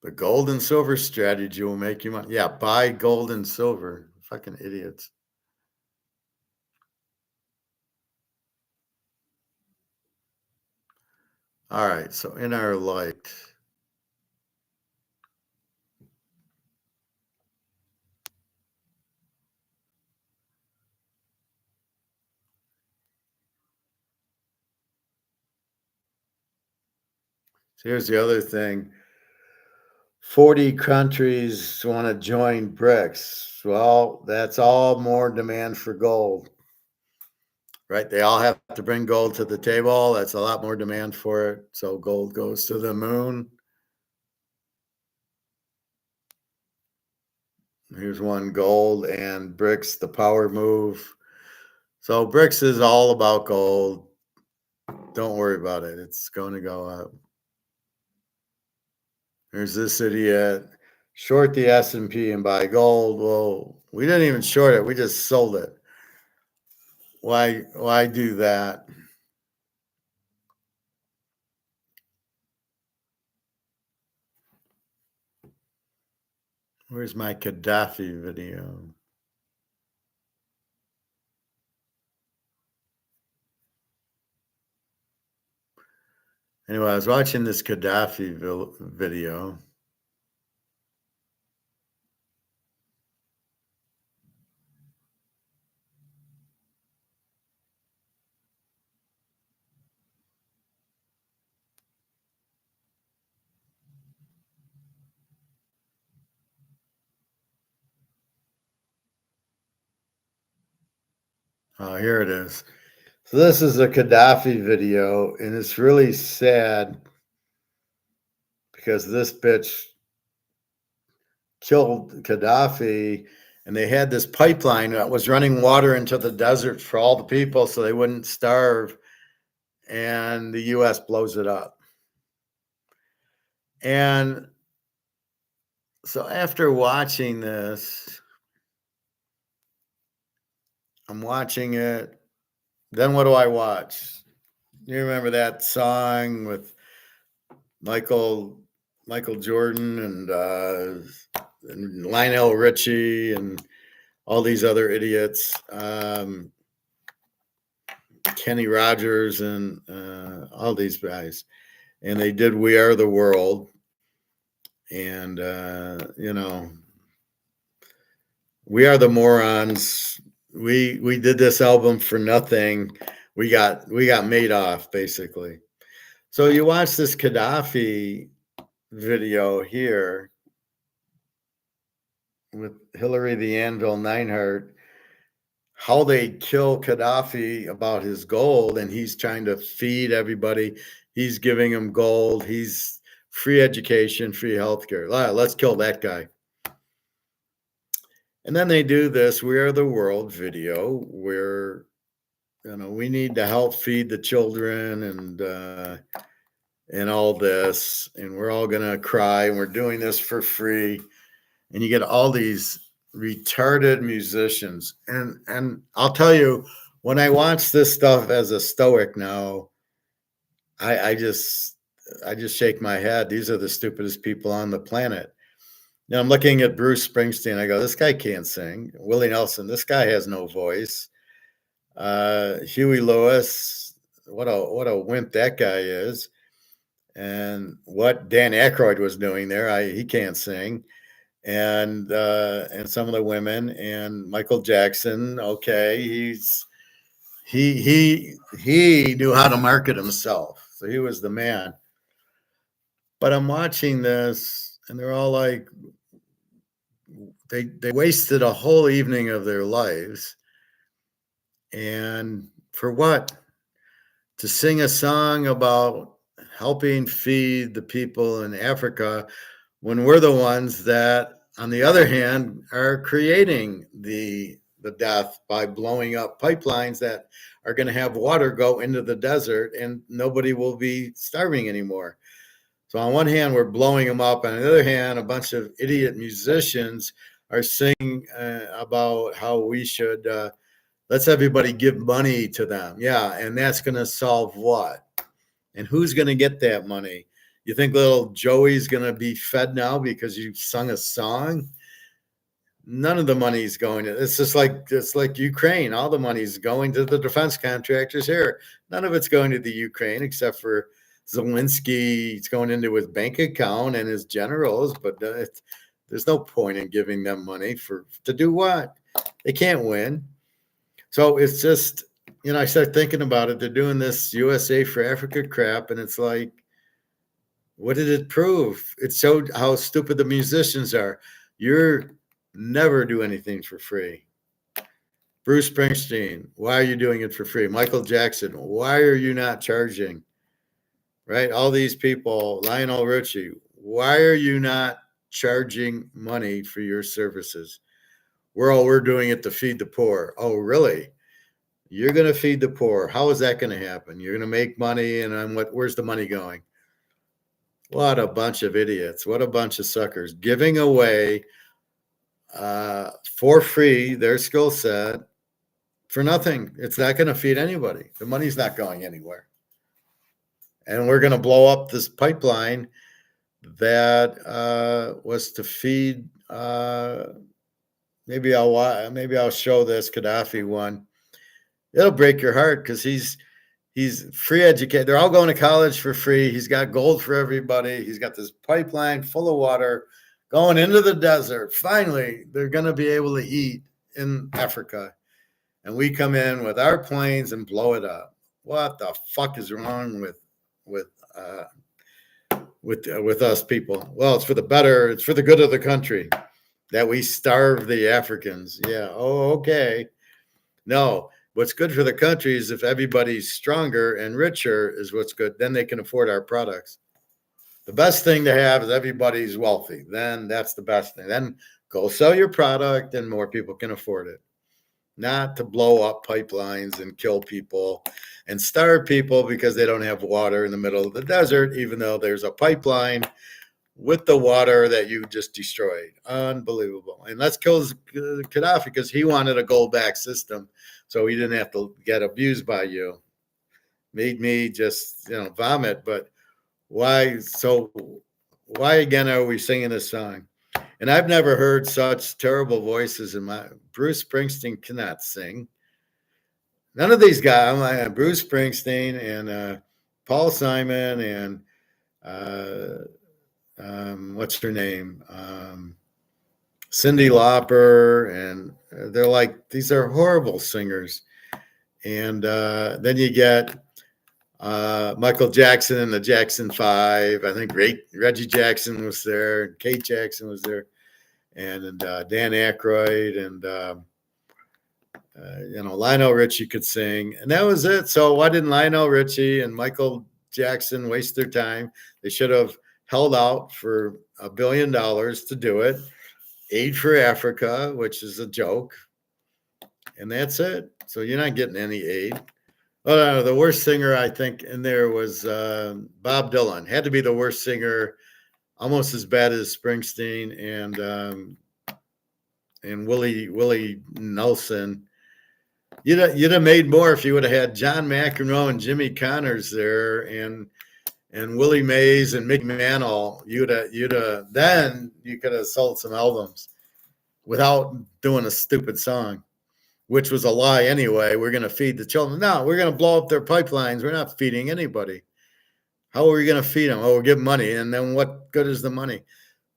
A: The gold and silver strategy will make you money. Yeah, buy gold and silver. Fucking idiots. All right, so in our light. So here's the other thing. 40 countries want to join BRICS. Well, that's all more demand for gold. Right? They all have to bring gold to the table. That's a lot more demand for it. So gold goes to the moon. Here's one, gold and BRICS, the power move. So BRICS is all about gold. Don't worry about it. It's going to go up. There's this idiot. Short the S&P and buy gold. Well, we didn't even short it. We just sold it. Why do that? Where's my Gaddafi video? Anyway, I was watching this Gaddafi video. Oh, here it is. So this is a Gaddafi video, and it's really sad because this bitch killed Gaddafi, and they had this pipeline that was running water into the desert for all the people so they wouldn't starve, and the U.S. blows it up. And so after watching this, I'm watching it. Then what do I watch? You remember that song with Michael Jordan and Lionel Richie and all these other idiots, Kenny Rogers and all these guys, and they did "We Are the World." And, we are the morons. We did this album for nothing. We got made off, basically. So you watch this Gaddafi video here with Hillary the Anvil Neinhardt, how they kill Gaddafi about his gold, and he's trying to feed everybody. He's giving them gold. He's free education, free healthcare. Let's kill that guy. And then they do this "We Are the World" video where we need to help feed the children and all this, and we're all gonna cry, and we're doing this for free. And you get all these retarded musicians. And I'll tell you, when I watch this stuff as a stoic now, I just shake my head. These are the stupidest people on the planet. I'm looking at Bruce Springsteen. I go, this guy can't sing. Willie Nelson, this guy has no voice. Huey Lewis, what a wimp that guy is. And what Dan Aykroyd was doing there, he can't sing. And some of the women, and Michael Jackson, okay, he knew how to market himself, so he was the man. But I'm watching this, and they're all like, they wasted a whole evening of their lives, and for what? To sing a song about helping feed the people in Africa, when we're the ones that, on the other hand, are creating the death by blowing up pipelines that are going to have water go into the desert, and nobody will be starving anymore. So on one hand, we're blowing them up. On the other hand, a bunch of idiot musicians are singing about how we should let's everybody give money to them. Yeah, and that's going to solve what? And who's going to get that money? You think little Joey's going to be fed now because you sung a song? None of the money's going to. It's like Ukraine. All the money's going to the defense contractors here. None of it's going to the Ukraine except for Zelensky. It's going into his bank account and his generals. But there's no point in giving them money to do what? They can't win. So it's just, I start thinking about it. They're doing this USA for Africa crap, and it's like, what did it prove? It showed how stupid the musicians are. You're never do anything for free. Bruce Springsteen, why are you doing it for free? Michael Jackson, why are you not charging? Right? All these people, Lionel Richie, why are you not charging money for your services? We're doing it to feed the poor. Oh, really? You're going to feed the poor. How is that going to happen? You're going to make money, and where's the money going? What a bunch of idiots. What a bunch of suckers giving away for free their skill set for nothing. It's not going to feed anybody. The money's not going anywhere. And we're going to blow up this pipeline that was to feed. Maybe I'll show this Gaddafi one. It'll break your heart because he's free educated. They're all going to college for free. He's got gold for everybody. He's got this pipeline full of water going into the desert. Finally, they're going to be able to eat in Africa. And we come in with our planes and blow it up. What the fuck is wrong with us people? Well, it's for the better. It's for the good of the country that we starve the Africans. Yeah. Oh, okay. No. What's good for the country is if everybody's stronger and richer is what's good. Then they can afford our products. The best thing to have is everybody's wealthy. Then that's the best thing. Then go sell your product and more people can afford it. Not to blow up pipelines and kill people and starve people because they don't have water in the middle of the desert, even though there's a pipeline with the water that you just destroyed. Unbelievable. And let's kill Gaddafi because he wanted a gold-backed system so he didn't have to get abused by you. Made me just, vomit. But why? So why again are we singing this song? And I've never heard such terrible voices in my. Bruce Springsteen cannot sing. None of these guys. I'm like Bruce Springsteen and Paul Simon and what's her name? Cyndi Lauper, and they're like, these are horrible singers. And then you get Michael Jackson and the Jackson Five. I think Reggie Jackson was there, and Kate Jackson was there, and Dan Aykroyd, and Lionel Richie could sing, and that was it. So why didn't Lionel Richie and Michael Jackson waste their time? They should have held out for $1 billion to do it. Aid for Africa, which is a joke, and that's it. So you're not getting any aid. Oh, no, the worst singer I think in there was Bob Dylan. Had to be the worst singer, almost as bad as Springsteen and Willie Nelson. You'd have made more if you would have had John McEnroe and Jimmy Connors there, and Willie Mays and Mick Mantle. Then you could have sold some albums without doing a stupid song, which was a lie anyway. We're going to feed the children. No, we're going to blow up their pipelines. We're not feeding anybody. How are we going to feed them? Oh, we'll give money. And then what good is the money?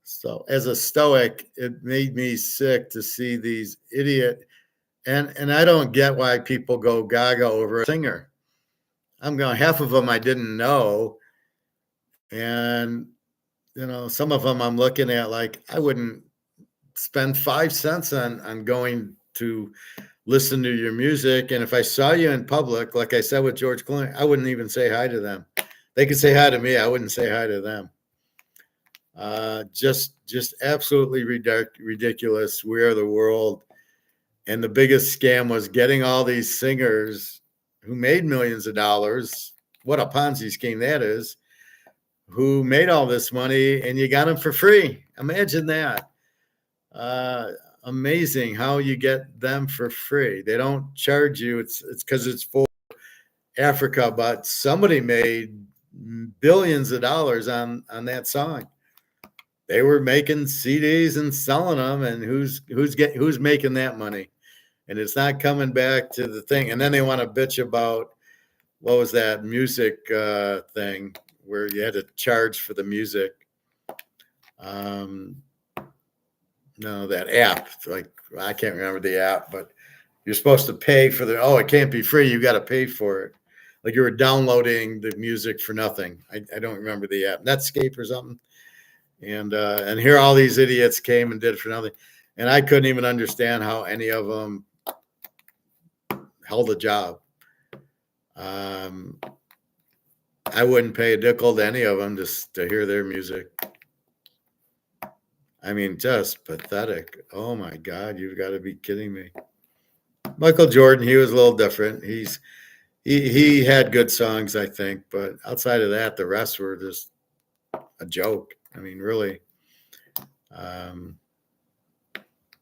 A: So as a Stoic, it made me sick to see these idiot. And I don't get why people go gaga over a singer. I'm going, half of them I didn't know. And, some of them I'm looking at like, I wouldn't spend 5 cents on going to listen to your music. And if I saw you in public, like I said with George Clooney, I wouldn't even say hi to them. They could say hi to me. I wouldn't say hi to them. Just absolutely ridiculous. We are the world. And the biggest scam was getting all these singers who made millions of dollars. What a Ponzi scheme that is. Who made all this money, and you got them for free. Imagine that. Amazing how you get them for free. They don't charge you. It's because it's for Africa, but somebody made billions of dollars on that song. They were making CDs and selling them, and who's making that money? And it's not coming back to the thing. And then they want to bitch about, what was that music thing where you had to charge for the music? No, that app, like, I can't remember the app, but you're supposed to pay for it can't be free. You got to pay for it. Like you were downloading the music for nothing. I don't remember the app, Netscape or something. And here all these idiots came and did it for nothing. And I couldn't even understand how any of them held a job. I wouldn't pay a nickel to any of them just to hear their music. I mean, just pathetic. Oh my God, you've got to be kidding me. Michael Jordan, he was a little different. He had good songs, I think, but outside of that, the rest were just a joke. I mean, really,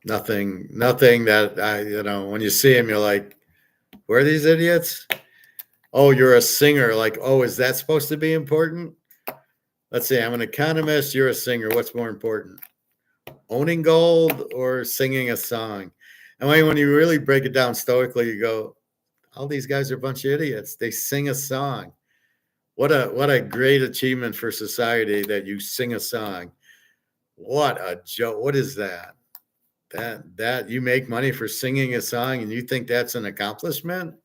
A: nothing that when you see him, you're like, who are these idiots? Oh, you're a singer. Like, oh, is that supposed to be important? Let's see, I'm an economist. You're a singer. What's more important? Owning gold or singing a song? And when you really break it down stoically, you go, all these guys are a bunch of idiots. They sing a song. What a great achievement for society that you sing a song. What a joke. What is that? That you make money for singing a song and you think that's an accomplishment?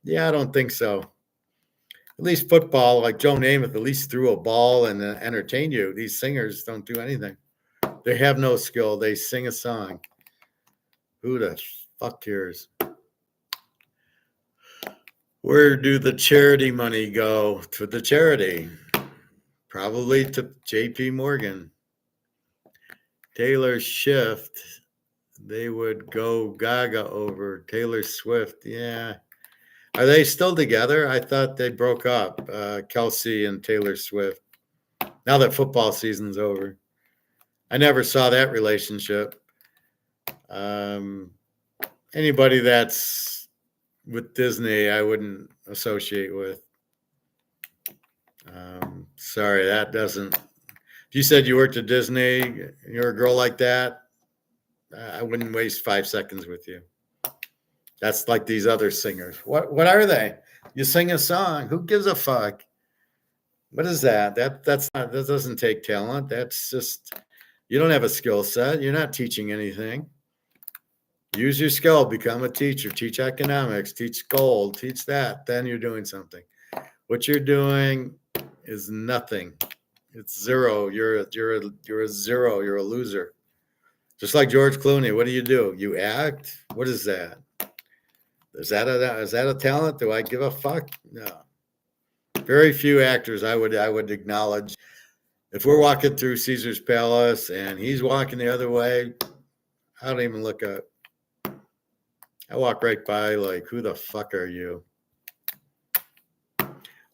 A: Yeah, I don't think so. At least football, like Joe Namath, at least threw a ball and entertain you. These singers don't do anything. They have no skill. They sing a song. Who the fuck cares? Where do the charity money go? To the charity. Probably to JP Morgan. Taylor Swift, they would go gaga over. Taylor Swift, yeah. Are they still together? I thought they broke up, Kelsey and Taylor Swift. Now that football season's over. I never saw that relationship. Anybody that's with Disney, I wouldn't associate with. Sorry, that doesn't. If you said you worked at Disney, you're a girl like that, I wouldn't waste 5 seconds with you. That's like these other singers. What are they? You sing a song. Who gives a fuck? What is that? That doesn't take talent. That's just, you don't have a skill set. You're not teaching anything. Use your skill, become a teacher, teach economics, teach gold, teach that. Then you're doing something. What you're doing is nothing. It's zero. You're a zero. You're a loser. Just like George Clooney. What do? You act. What is that? Is that a talent? Do I give a fuck? No. Very few actors I would acknowledge. If we're walking through Caesar's Palace and he's walking the other way, I don't even look up. I walk right by like, who the fuck are you?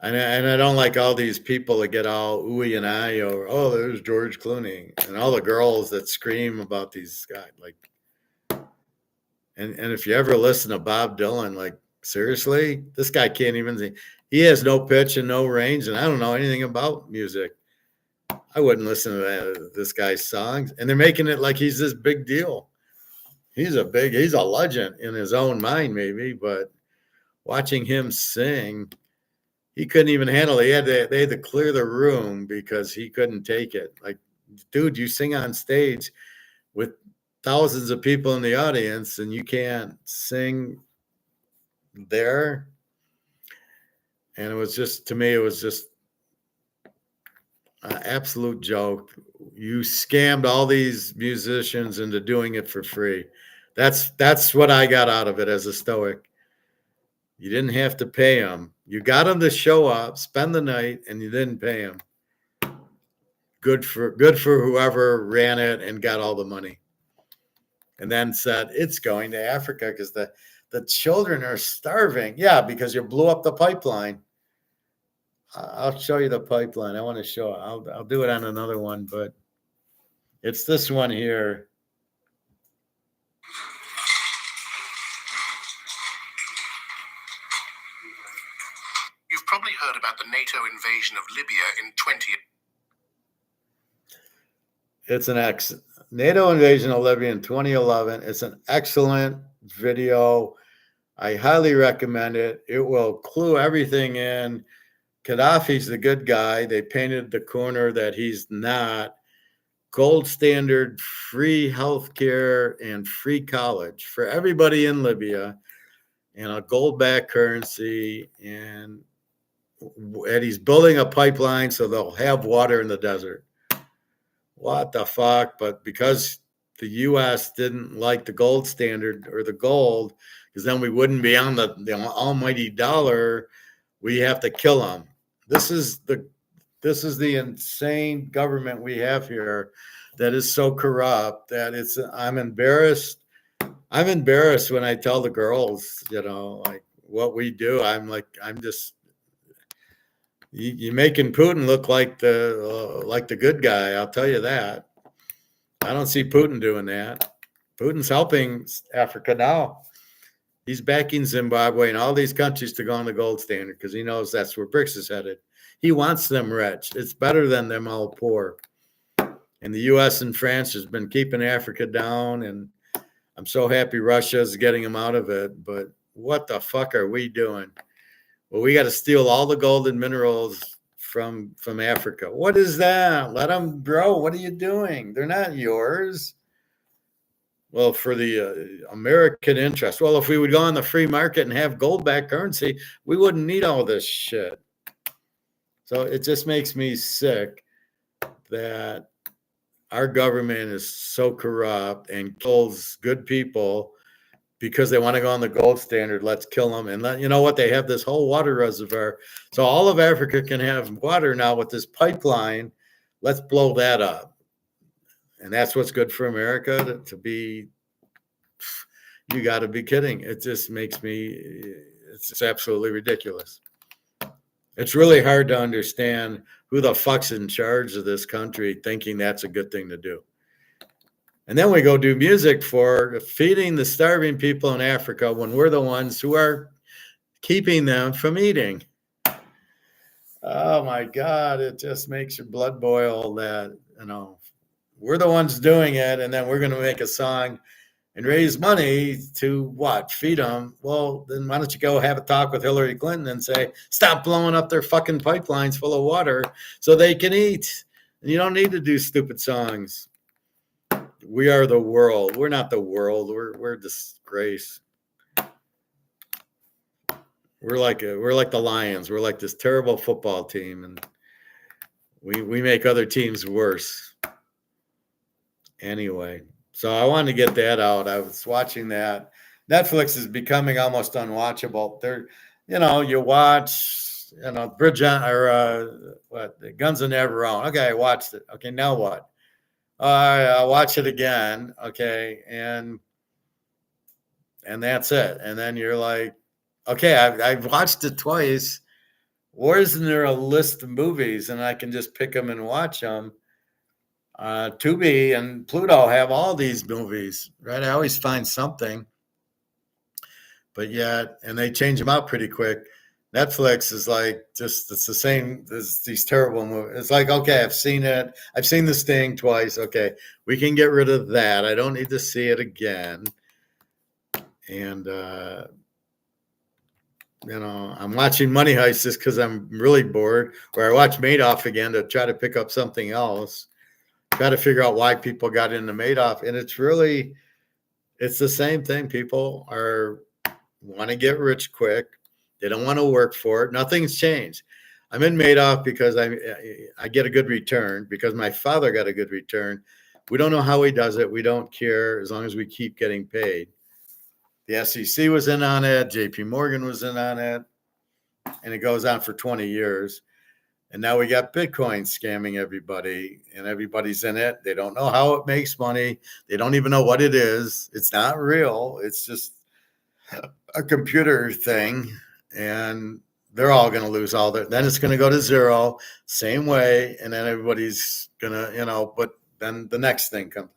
A: And I don't like all these people that get all ooey and eye over, oh, there's George Clooney. And all the girls that scream about these guys. Like, and if you ever listen to Bob Dylan, like, seriously, this guy can't even sing. He has no pitch and no range, and I don't know anything about music. I wouldn't listen to this guy's songs. And they're making it like he's this big deal. He's a legend in his own mind, maybe, but watching him sing, he couldn't even handle it. They had to clear the room because he couldn't take it. Like, dude, you sing on stage with thousands of people in the audience and you can't sing there. And it was just, to me, it was just an absolute joke. You scammed all these musicians into doing it for free. That's what I got out of it as a stoic. You didn't have to pay them. You got them to show up, spend the night, and you didn't pay them. Good for whoever ran it and got all the money. And then said, it's going to Africa because the children are starving. Yeah, because you blew up the pipeline. I'll show you the pipeline. I want to show it. I'll do it on another one, but it's this one here.
B: You've probably heard about the NATO invasion of Libya in 20.
A: It's an NATO invasion of Libya in 2011. It's an excellent video. I highly recommend it. It will clue everything in. Gaddafi's the good guy. They painted the corner that he's not. Gold standard, free healthcare, and free college for everybody in Libya, and a gold-backed currency. And he's building a pipeline so they'll have water in the desert. What the fuck? But because the U.S. didn't like the gold standard or the gold, because then we wouldn't be on the almighty dollar, we have to kill them. This is the insane government we have here that is so corrupt that I'm embarrassed. I'm embarrassed when I tell the girls, like what we do. I'm just, you're making Putin look like the good guy. I'll tell you that. I don't see Putin doing that. Putin's helping Africa now. He's backing Zimbabwe and all these countries to go on the gold standard because he knows that's where BRICS is headed. He wants them rich. It's better than them all poor. And the U.S. and France has been keeping Africa down, and I'm so happy Russia's getting them out of it. But what the fuck are we doing? Well, we got to steal all the gold and minerals from Africa. What is that? Let them grow. What are you doing? They're not yours. Well, for the American interest. Well, if we would go on the free market and have gold-backed currency, we wouldn't need all this shit. So it just makes me sick that our government is so corrupt and kills good people because they want to go on the gold standard. Let's kill them. And you know what? They have this whole water reservoir. So all of Africa can have water now with this pipeline. Let's blow that up. And that's what's good for America to be. You got to be kidding. It just makes me, it's absolutely ridiculous. It's really hard to understand who the fuck's in charge of this country thinking that's a good thing to do. And then we go do music for feeding the starving people in Africa when we're the ones who are keeping them from eating. Oh my God, it just makes your blood boil that, we're the ones doing it, and then we're going to make a song and raise money to what? Feed them. Well, then why don't you go have a talk with Hillary Clinton and say, stop blowing up their fucking pipelines full of water so they can eat. And you don't need to do stupid songs. We are the world. We're not the world. We're a disgrace. We're like the Lions. We're like this terrible football team, and we make other teams worse. Anyway, so I wanted to get that out. I was watching that. Netflix is becoming almost unwatchable. You watch, Bridge or Guns of Navarone. Okay, I watched it. Okay, now what? I'll watch it again. Okay, and that's it. And then you're like, okay, I've watched it twice. Where isn't there a list of movies and I can just pick them and watch them? Tubi and Pluto have all these movies, right? I always find something, but yet, and they change them out pretty quick. Netflix is like it's the same as these terrible movies. It's like, okay, I've seen it. I've seen The Sting twice. Okay, we can get rid of that. I don't need to see it again. And I'm watching Money Heist just because I'm really bored, or I watch Madoff again to try to pick up something else. Try to figure out why people got into Madoff, and it's the same thing. People want to get rich quick. They don't want to work for it. Nothing's changed. I'm in Madoff because I get a good return, because my father got a good return. We don't know how he does it. We don't care as long as we keep getting paid. The SEC was in on it. JP Morgan was in on it, and it goes on for 20 years. And now we got Bitcoin scamming everybody, and everybody's in it. They don't know how it makes money. They don't even know what it is. It's not real. It's just a computer thing, and they're all going to lose all their. Then it's going to go to zero, same way, and then everybody's going to, but then the next thing comes.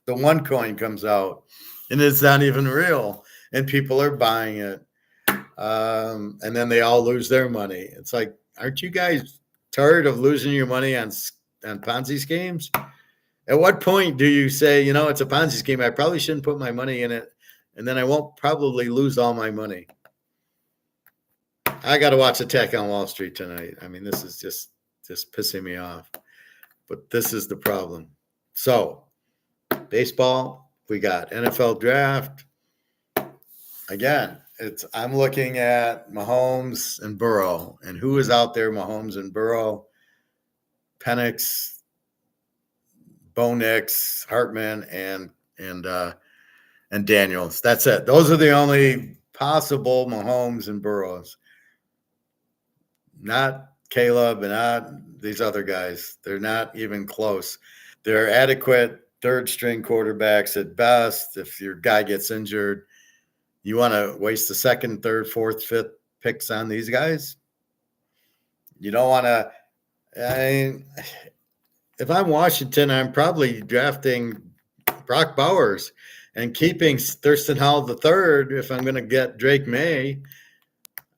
A: The one coin comes out, and it's not even real, and people are buying it, and then they all lose their money. It's like, aren't you guys tired of losing your money on Ponzi schemes? At what point do you say, it's a Ponzi scheme, I probably shouldn't put my money in it, and then I won't probably lose all my money? I got to watch Attack on Wall Street tonight. I mean, this is just pissing me off. But this is the problem. So, baseball, we got NFL draft. Again, I'm looking at Mahomes and Burrow, and who is out there? Mahomes and Burrow, Penix, Bo Nix, Hartman, and Daniels. That's it. Those are the only possible Mahomes and Burrows. Not Caleb and not these other guys. They're not even close. They're adequate third string quarterbacks at best. If your guy gets injured, you want to waste the second, third, fourth, fifth picks on these guys? You don't want to. If I'm Washington, I'm probably drafting Brock Bowers and keeping Thurston Howell III if I'm going to get Drake May.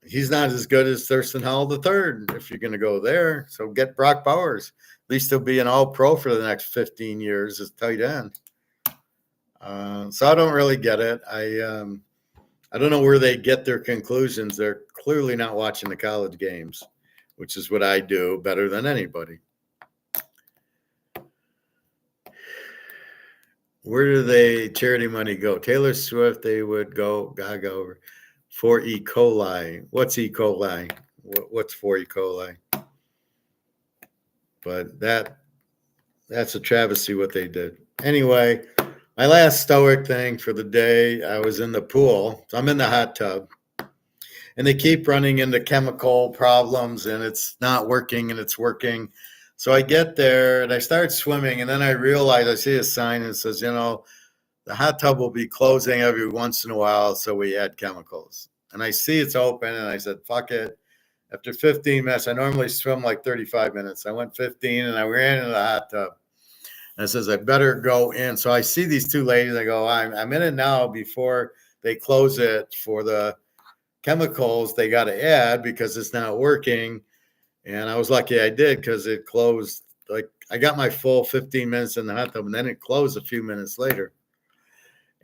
A: He's not as good as Thurston Howell III if you're going to go there. So get Brock Bowers. At least he'll be an all-pro for the next 15 years as tight end. So I don't really get it. I don't know where they get their conclusions. They're clearly not watching the college games, which is what I do better than anybody. Where do they charity money go? Taylor Swift, they would go Gaga over for E. coli. What's E. coli? What's for E. coli? But that's a travesty what they did. Anyway, my last stoic thing for the day, I was in the pool. So I'm in the hot tub. And they keep running into chemical problems, and it's not working, and it's working. So I get there, and I start swimming, and then I realize I see a sign that says, the hot tub will be closing every once in a while, so we add chemicals. And I see it's open, and I said, fuck it. After 15 minutes, I normally swim like 35 minutes. I went 15, and I ran into the hot tub. And it says, I better go in. So I see these two ladies. I go, I'm in it now before they close it for the chemicals they got to add because it's not working. And I was lucky I did because it closed. Like I got my full 15 minutes in the hot tub, and then it closed a few minutes later.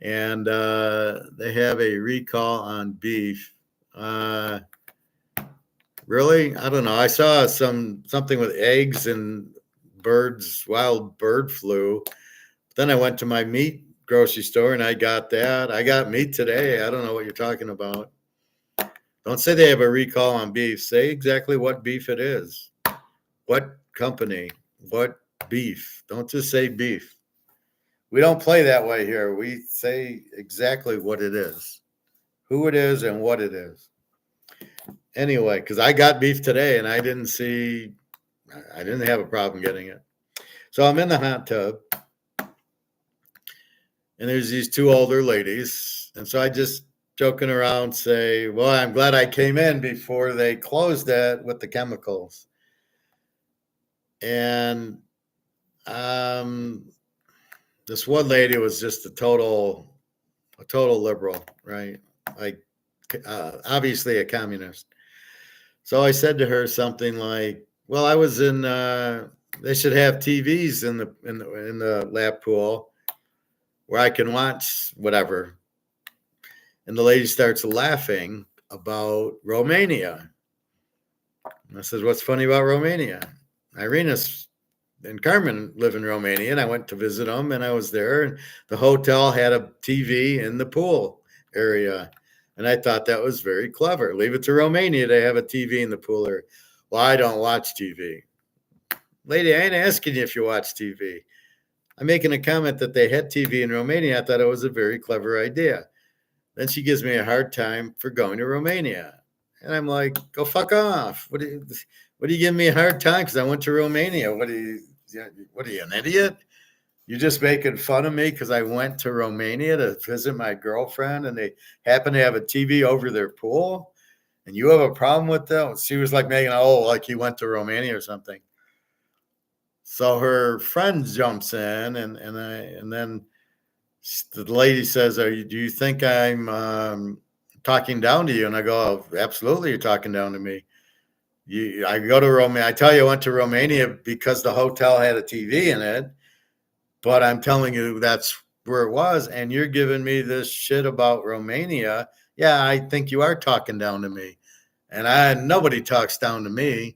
A: and they have a recall on beef. Really? I don't know. I saw something with eggs and birds, wild bird flu. Then I went to my meat grocery store and I got that. I got meat today. I don't know what you're talking about. Don't say they have a recall on beef. Say exactly what beef it is. What company? What beef? Don't just say beef. We don't play that way here. We say exactly what it is, who it is, and what it is. Anyway, because I got beef today and I didn't have a problem getting it. So I'm in the hot tub and there's these two older ladies. And so I just joking around say, well, I'm glad I came in before they closed it with the chemicals. And this one lady was just a total liberal, right? Like, obviously a communist. So I said to her something like, "Well, I was in. They should have TVs in the lap pool where I can watch whatever." And the lady starts laughing about Romania. And I said, "What's funny about Romania?" Irina's and Carmen live in Romania, and I went to visit them, and I was there, and the hotel had a TV in the pool area. And I thought that was very clever. Leave it to Romania to have a TV in the pool area. Well, I don't watch TV. Lady, I ain't asking you if you watch TV. I'm making a comment that they had TV in Romania. I thought it was a very clever idea. Then she gives me a hard time for going to Romania. And I'm like, go fuck off. What are you giving me a hard time? Because I went to Romania. What are you, an idiot? You're just making fun of me because I went to Romania to visit my girlfriend and they happen to have a TV over their pool and you have a problem with that? She was like making, like you went to Romania or something. So her friend jumps in and then the lady says, do you think I'm talking down to you? And I go, oh, absolutely, you're talking down to me. I go to Romania. I tell you, I went to Romania because the hotel had a TV in it. But I'm telling you, that's where it was. And you're giving me this shit about Romania. Yeah, I think you are talking down to me. And nobody talks down to me.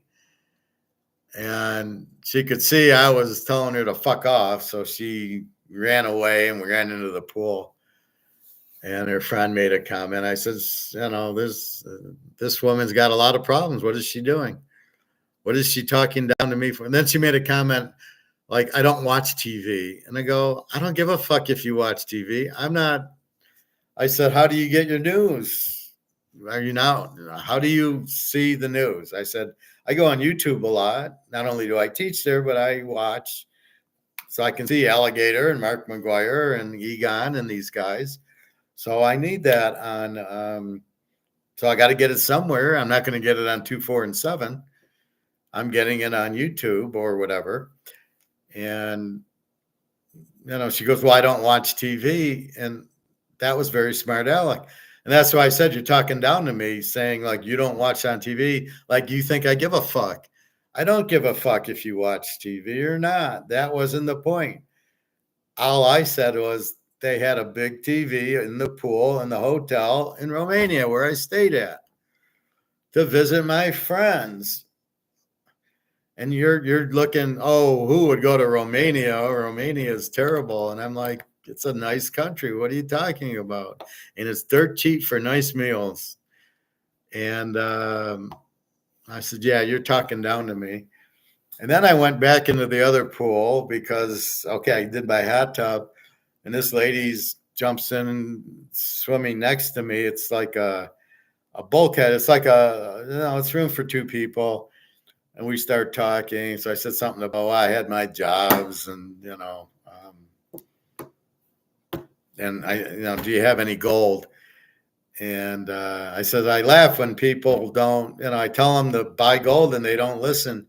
A: And she could see I was telling her to fuck off. So she ran away and we ran into the pool. And her friend made a comment. I said, this woman's got a lot of problems. What is she doing? What is she talking down to me for? And then she made a comment like, I don't watch TV. And I go, I don't give a fuck if you watch TV. I said, how do you get your news? How do you see the news? I said, I go on YouTube a lot. Not only do I teach there, but I watch. So I can see Alligator and Mark McGuire and Egon and these guys. So I need that on, so I got to get it somewhere. I'm not going to get it on 2, 4, and 7. I'm getting it on YouTube or whatever. And, she goes, well, I don't watch TV. And that was very smart, Alec. And that's why I said, you're talking down to me saying like, you don't watch on TV. Like you think I give a fuck. I don't give a fuck if you watch TV or not. That wasn't the point. All I said was they had a big TV in the pool in the hotel in Romania where I stayed at to visit my friends. And you're looking, who would go to Romania? Oh, Romania is terrible. And I'm like, it's a nice country. What are you talking about? And it's dirt cheap for nice meals. And I said, yeah, you're talking down to me. And then I went back into the other pool because, I did my hot tub. And this lady jumps in swimming next to me. It's like a bulkhead. It's like it's room for 2 people. And we start talking. So I said something about, I had my jobs and, and I, do you have any gold? And I said, I laugh when people don't, I tell them to buy gold and they don't listen.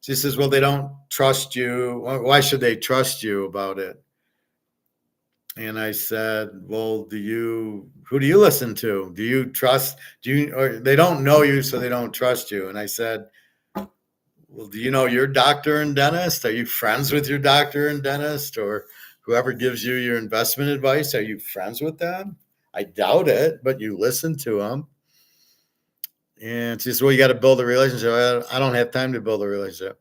A: She says, well, they don't trust you. Why should they trust you about it? And I said, well, who do you listen to? Do you trust, or they don't know you, so they don't trust you. And I said, well, do you know your doctor and dentist? Are you friends with your doctor and dentist? Or Whoever gives you your investment advice, are you friends with them? I doubt it, but you listen to them. And she says, well, you got to build a relationship. I don't have time to build a relationship.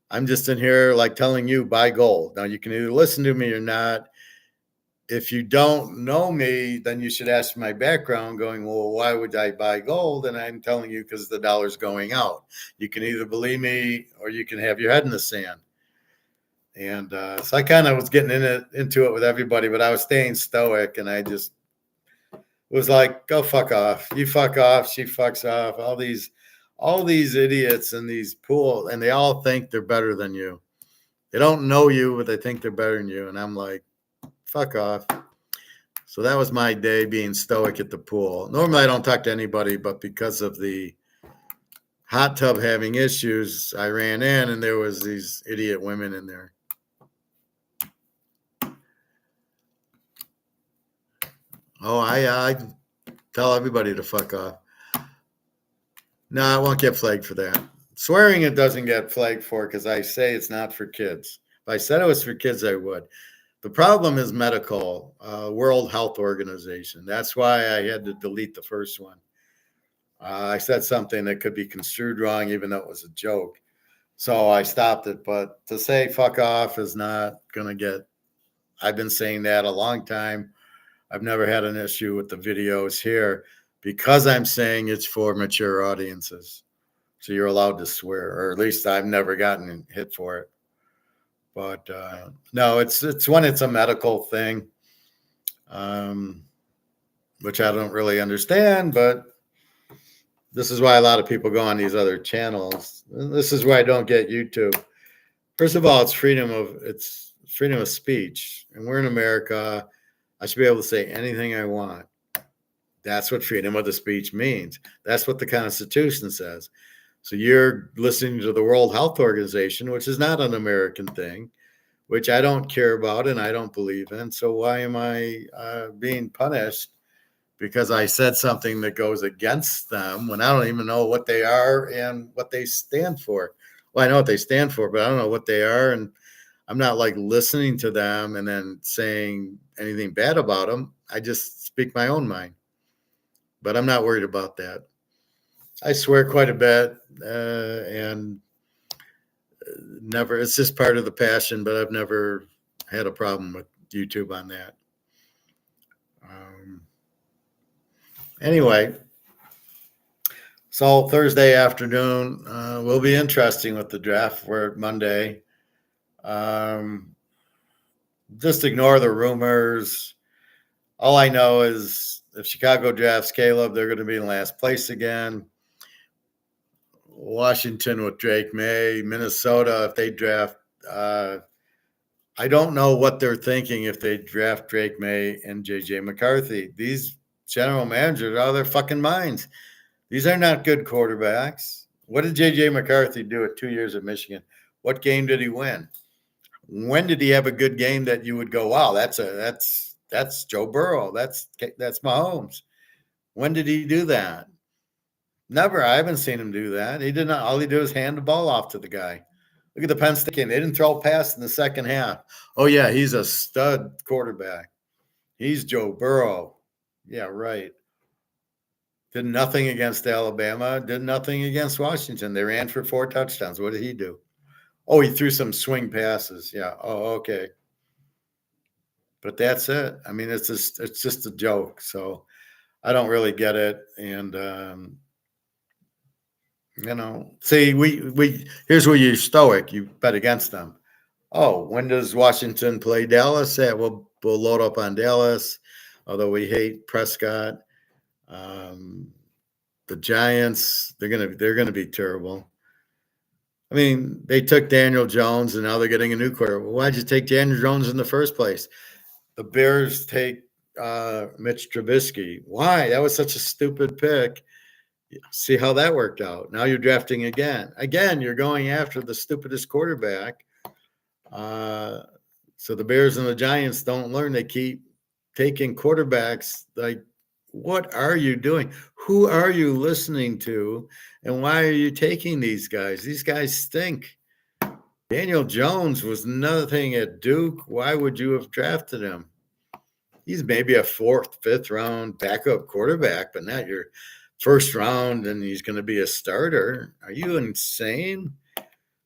A: I'm just in here like telling you, buy gold. Now you can either listen to me or not. If you don't know me, then you should ask my background going, well, why would I buy gold? And I'm telling you, because the dollar's going out. You can either believe me or you can have your head in the sand. And so I kind of was getting into it with everybody, but I was staying stoic, and I just was like, go fuck off. You fuck off. She fucks off. All these idiots and these pool, and they all think they're better than you. They don't know you, but they think they're better than you. And I'm like, fuck off. So that was my day being stoic at the pool. Normally I don't talk to anybody, but because of the hot tub having issues, I ran in and there was these idiot women in there. Oh, I tell everybody to fuck off. No, I won't get flagged for that. Swearing it doesn't get flagged for because I say it's not for kids. If I said it was for kids, I would. The problem is medical, World Health Organization. That's why I had to delete the first one. I said something that could be construed wrong, even though it was a joke. So I stopped it. But to say fuck off is not going to get, I've been saying that a long time. I've never had an issue with the videos here because I'm saying it's for mature audiences. So you're allowed to swear, or at least I've never gotten hit for it. But no, it's when it's a medical thing, which I don't really understand. But this is why a lot of people go on these other channels. This is why I don't get YouTube. First of all, it's freedom of speech, and we're in America. I should be able to say anything I want. That's what freedom of the speech means. That's what the Constitution says. So you're listening to the World Health Organization, which is not an American thing, which I don't care about and I don't believe in. So why am I being punished because I said something that goes against them when I don't even know what they are and what they stand for? Well, I know what they stand for, but I don't know what they are. And I'm not like listening to them and then saying anything bad about them. I just speak my own mind. But I'm not worried about that. I swear quite a bit and never, it's just part of the passion, but I've never had a problem with YouTube on that. Anyway, so Thursday afternoon will be interesting with the draft. We're at Monday. Just ignore the rumors. All I know is if Chicago drafts Caleb, they're going to be in last place again. Washington with Drake May, Minnesota, if they draft, I don't know what they're thinking if they draft Drake May and JJ McCarthy. These general managers are out of their fucking minds. These are not good quarterbacks. What did JJ McCarthy do at 2 years at Michigan? What game did he win? When did he have a good game that you would go, wow, that's Joe Burrow. That's Mahomes. When did he do that? Never. I haven't seen him do that. He did not. All he did was hand the ball off to the guy. Look at the Penn State game. They didn't throw a pass in the second half. Oh, yeah, he's a stud quarterback. He's Joe Burrow. Yeah, right. Did nothing against Alabama. Did nothing against Washington. They ran for 4 touchdowns. What did he do? Oh, he threw some swing passes. Yeah. Oh, okay. But that's it. I mean, it's just a joke. So I don't really get it. And see, we here's where you're stoic. You bet against them. Oh, when does Washington play Dallas? Yeah, we'll load up on Dallas, although we hate Prescott. The Giants, they're gonna be terrible. I mean, they took Daniel Jones, and now they're getting a new quarterback. Well, why'd you take Daniel Jones in the first place? The Bears take Mitch Trubisky. Why? That was such a stupid pick. See how that worked out. Now you're drafting again. Again, you're going after the stupidest quarterback. So the Bears and the Giants don't learn. They keep taking quarterbacks. Like, what are you doing? Who are you listening to? And why are you taking these guys? These guys stink. You Daniel Jones was nothing at Duke. Why would you have drafted him? He's maybe a 4th, 5th round backup quarterback, but not your first round, and he's going to be a starter. Are you insane?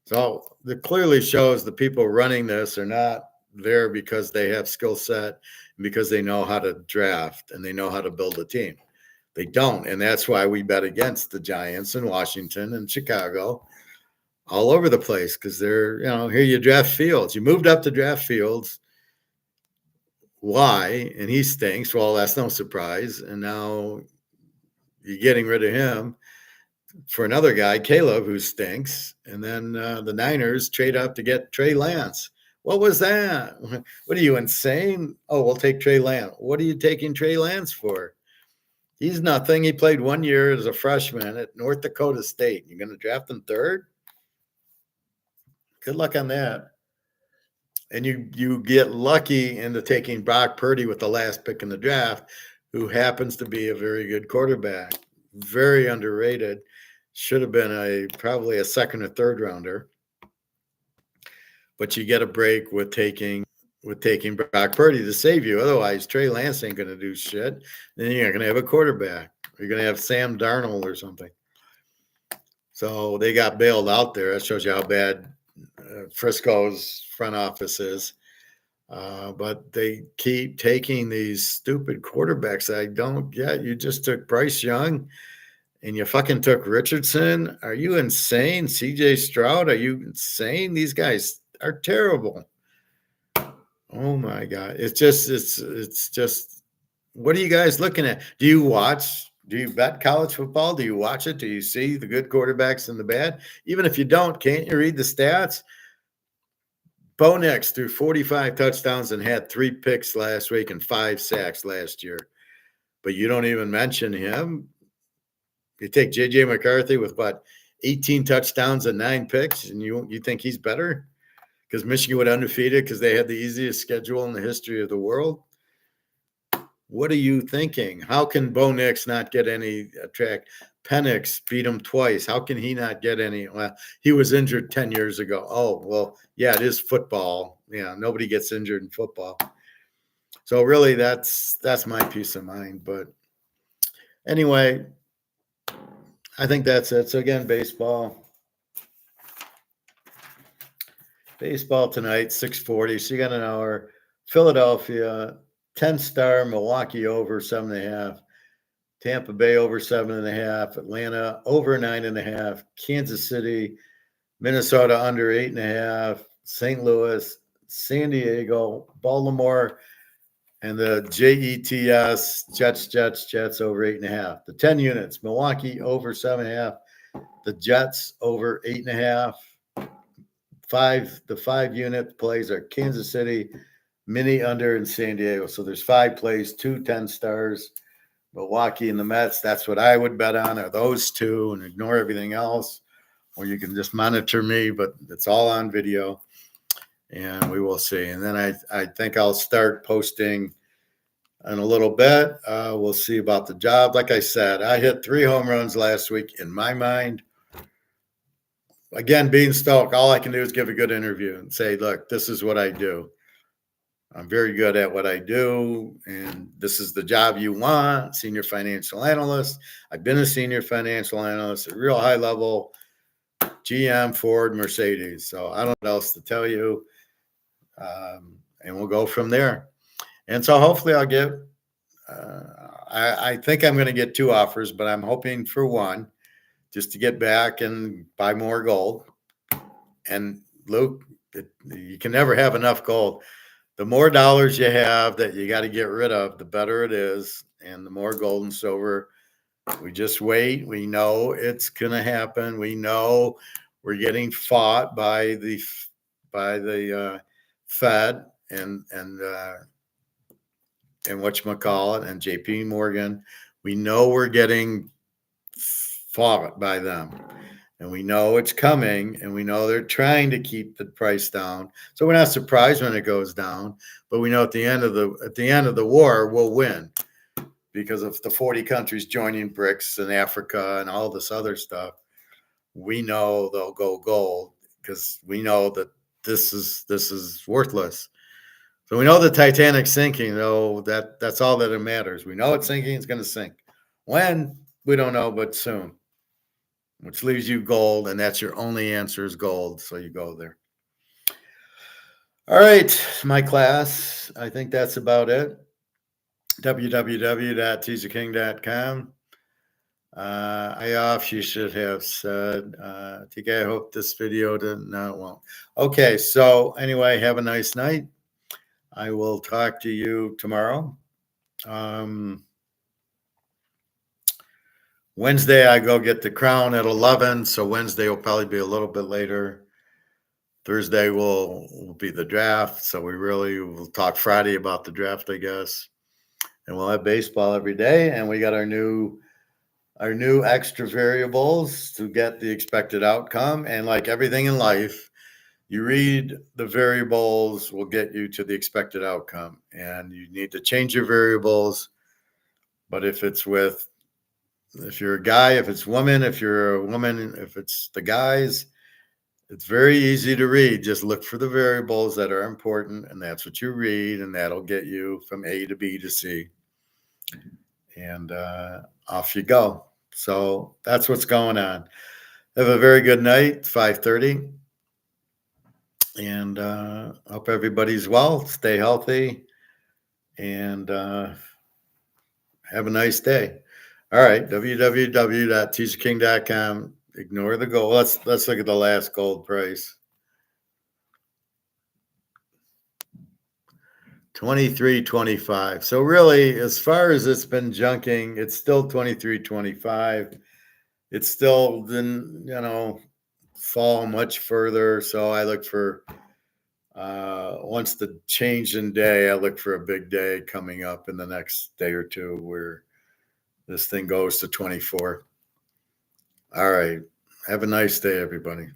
A: So that clearly shows the people running this are not there because they have skill set and because they know how to draft and they know how to build a team. They don't. And that's why we bet against the Giants in Washington and Chicago all over the place, because they're, here you draft Fields. You moved up to draft Fields. Why? And he stinks. Well, that's no surprise. And now you're getting rid of him for another guy, Caleb, who stinks. And then the Niners trade up to get Trey Lance. What was that? What are you, insane? Oh, we'll take Trey Lance. What are you taking Trey Lance for? He's nothing. He played 1 year as a freshman at North Dakota State. You're going to draft him 3rd? Good luck on that. And you get lucky into taking Brock Purdy with the last pick in the draft, who happens to be a very good quarterback, very underrated. Should have been probably a 2nd or 3rd rounder. But you get a break with taking Brock Purdy to save you. Otherwise, Trey Lance ain't going to do shit. Then you're not going to have a quarterback. You're going to have Sam Darnold or something. So they got bailed out there. That shows you how bad Frisco's front office is. But they keep taking these stupid quarterbacks I don't get. You just took Bryce Young and you fucking took Richardson. Are you insane? CJ Stroud, are you insane? These guys are terrible. Oh my God. It's just, what are you guys looking at? Do you bet college football? Do you watch it? Do you see the good quarterbacks and the bad? Even if you don't, can't you read the stats? Bo Nix threw 45 touchdowns and had 3 picks last week and 5 sacks last year. But you don't even mention him. You take J.J. McCarthy with 18 touchdowns and 9 picks, and you think he's better? Because Michigan went undefeated because they had the easiest schedule in the history of the world. What are you thinking? How can Bo Nix not get any track? Penix beat him twice. How can he not get any? Well, he was injured 10 years ago. Oh, well, yeah, it is football. Yeah, nobody gets injured in football. So really, that's my peace of mind. But anyway, I think that's it. So again, baseball tonight, 6:40. So you got an hour. Philadelphia, 10-star, Milwaukee over 7.5. Tampa Bay over 7.5. Atlanta over 9.5. Kansas City, Minnesota under 8.5. St. Louis, San Diego, Baltimore, and the Jets, Jets over 8.5. The 10 units, Milwaukee over 7.5. The Jets over 8.5. The 5 unit plays are Kansas City, Mini under, and San Diego. So there's 5 plays, 2 10-stars. Milwaukee and the Mets, that's what I would bet on, are those 2, and ignore everything else. Or you can just monitor me, but it's all on video, and we will see. And then I think I'll start posting in a little bit. We'll see about the job. Like I said, I hit 3 home runs last week in my mind. Again, being stoic, all I can do is give a good interview and say, look, this is what I do. I'm very good at what I do, and this is the job you want, senior financial analyst. I've been a senior financial analyst at real high level, GM, Ford, Mercedes. So I don't know what else to tell you, and we'll go from there. And so hopefully I'll get I think I'm going to get 2 offers, but I'm hoping for 1 just to get back and buy more gold. And Luke, you can never have enough gold. The more dollars you have that you got to get rid of, the better it is. And the more gold and silver, we just wait. We know it's going to happen. We know we're getting fought by the Fed and whatchamacallit and JP Morgan. We know we're getting fought by them. And we know it's coming, and we know they're trying to keep the price down. So we're not surprised when it goes down, but we know at the end of the war, we'll win, because of the 40 countries joining BRICS and Africa and all this other stuff. We know they'll go gold, because we know that this is worthless. So we know the Titanic's sinking, though that's all that it matters. We know it's sinking, it's going to sink. When? We don't know, but soon. Which leaves you gold, and that's your only answer is gold. So you go there. All right, my class. I think that's about it. www.teaserking.com. I off, she should have said. I hope this video didn't. No, it won't. Okay, so anyway, have a nice night. I will talk to you tomorrow. Wednesday, I go get the crown at 11, so Wednesday will probably be a little bit later. Thursday will be the draft, so we really will talk Friday about the draft, I guess. And we'll have baseball every day, and we got our new extra variables to get the expected outcome. And like everything in life, you read the variables will get you to the expected outcome, and you need to change your variables. But if you're a guy, if it's woman, if you're a woman, if it's the guys, it's very easy to read. Just look for the variables that are important, and that's what you read, and that'll get you from A to B to C. And off you go. So that's what's going on. Have a very good night, 5:30. And hope everybody's well. Stay healthy. And have a nice day. All right, www.teaserking.com. Ignore the gold. Let's look at the last gold price. 23.25. So really, as far as it's been junking, it's still 23.25. It still didn't, fall much further. So I look for once the change in day, I look for a big day coming up in the next day or two where this thing goes to 24. All right. Have a nice day, everybody.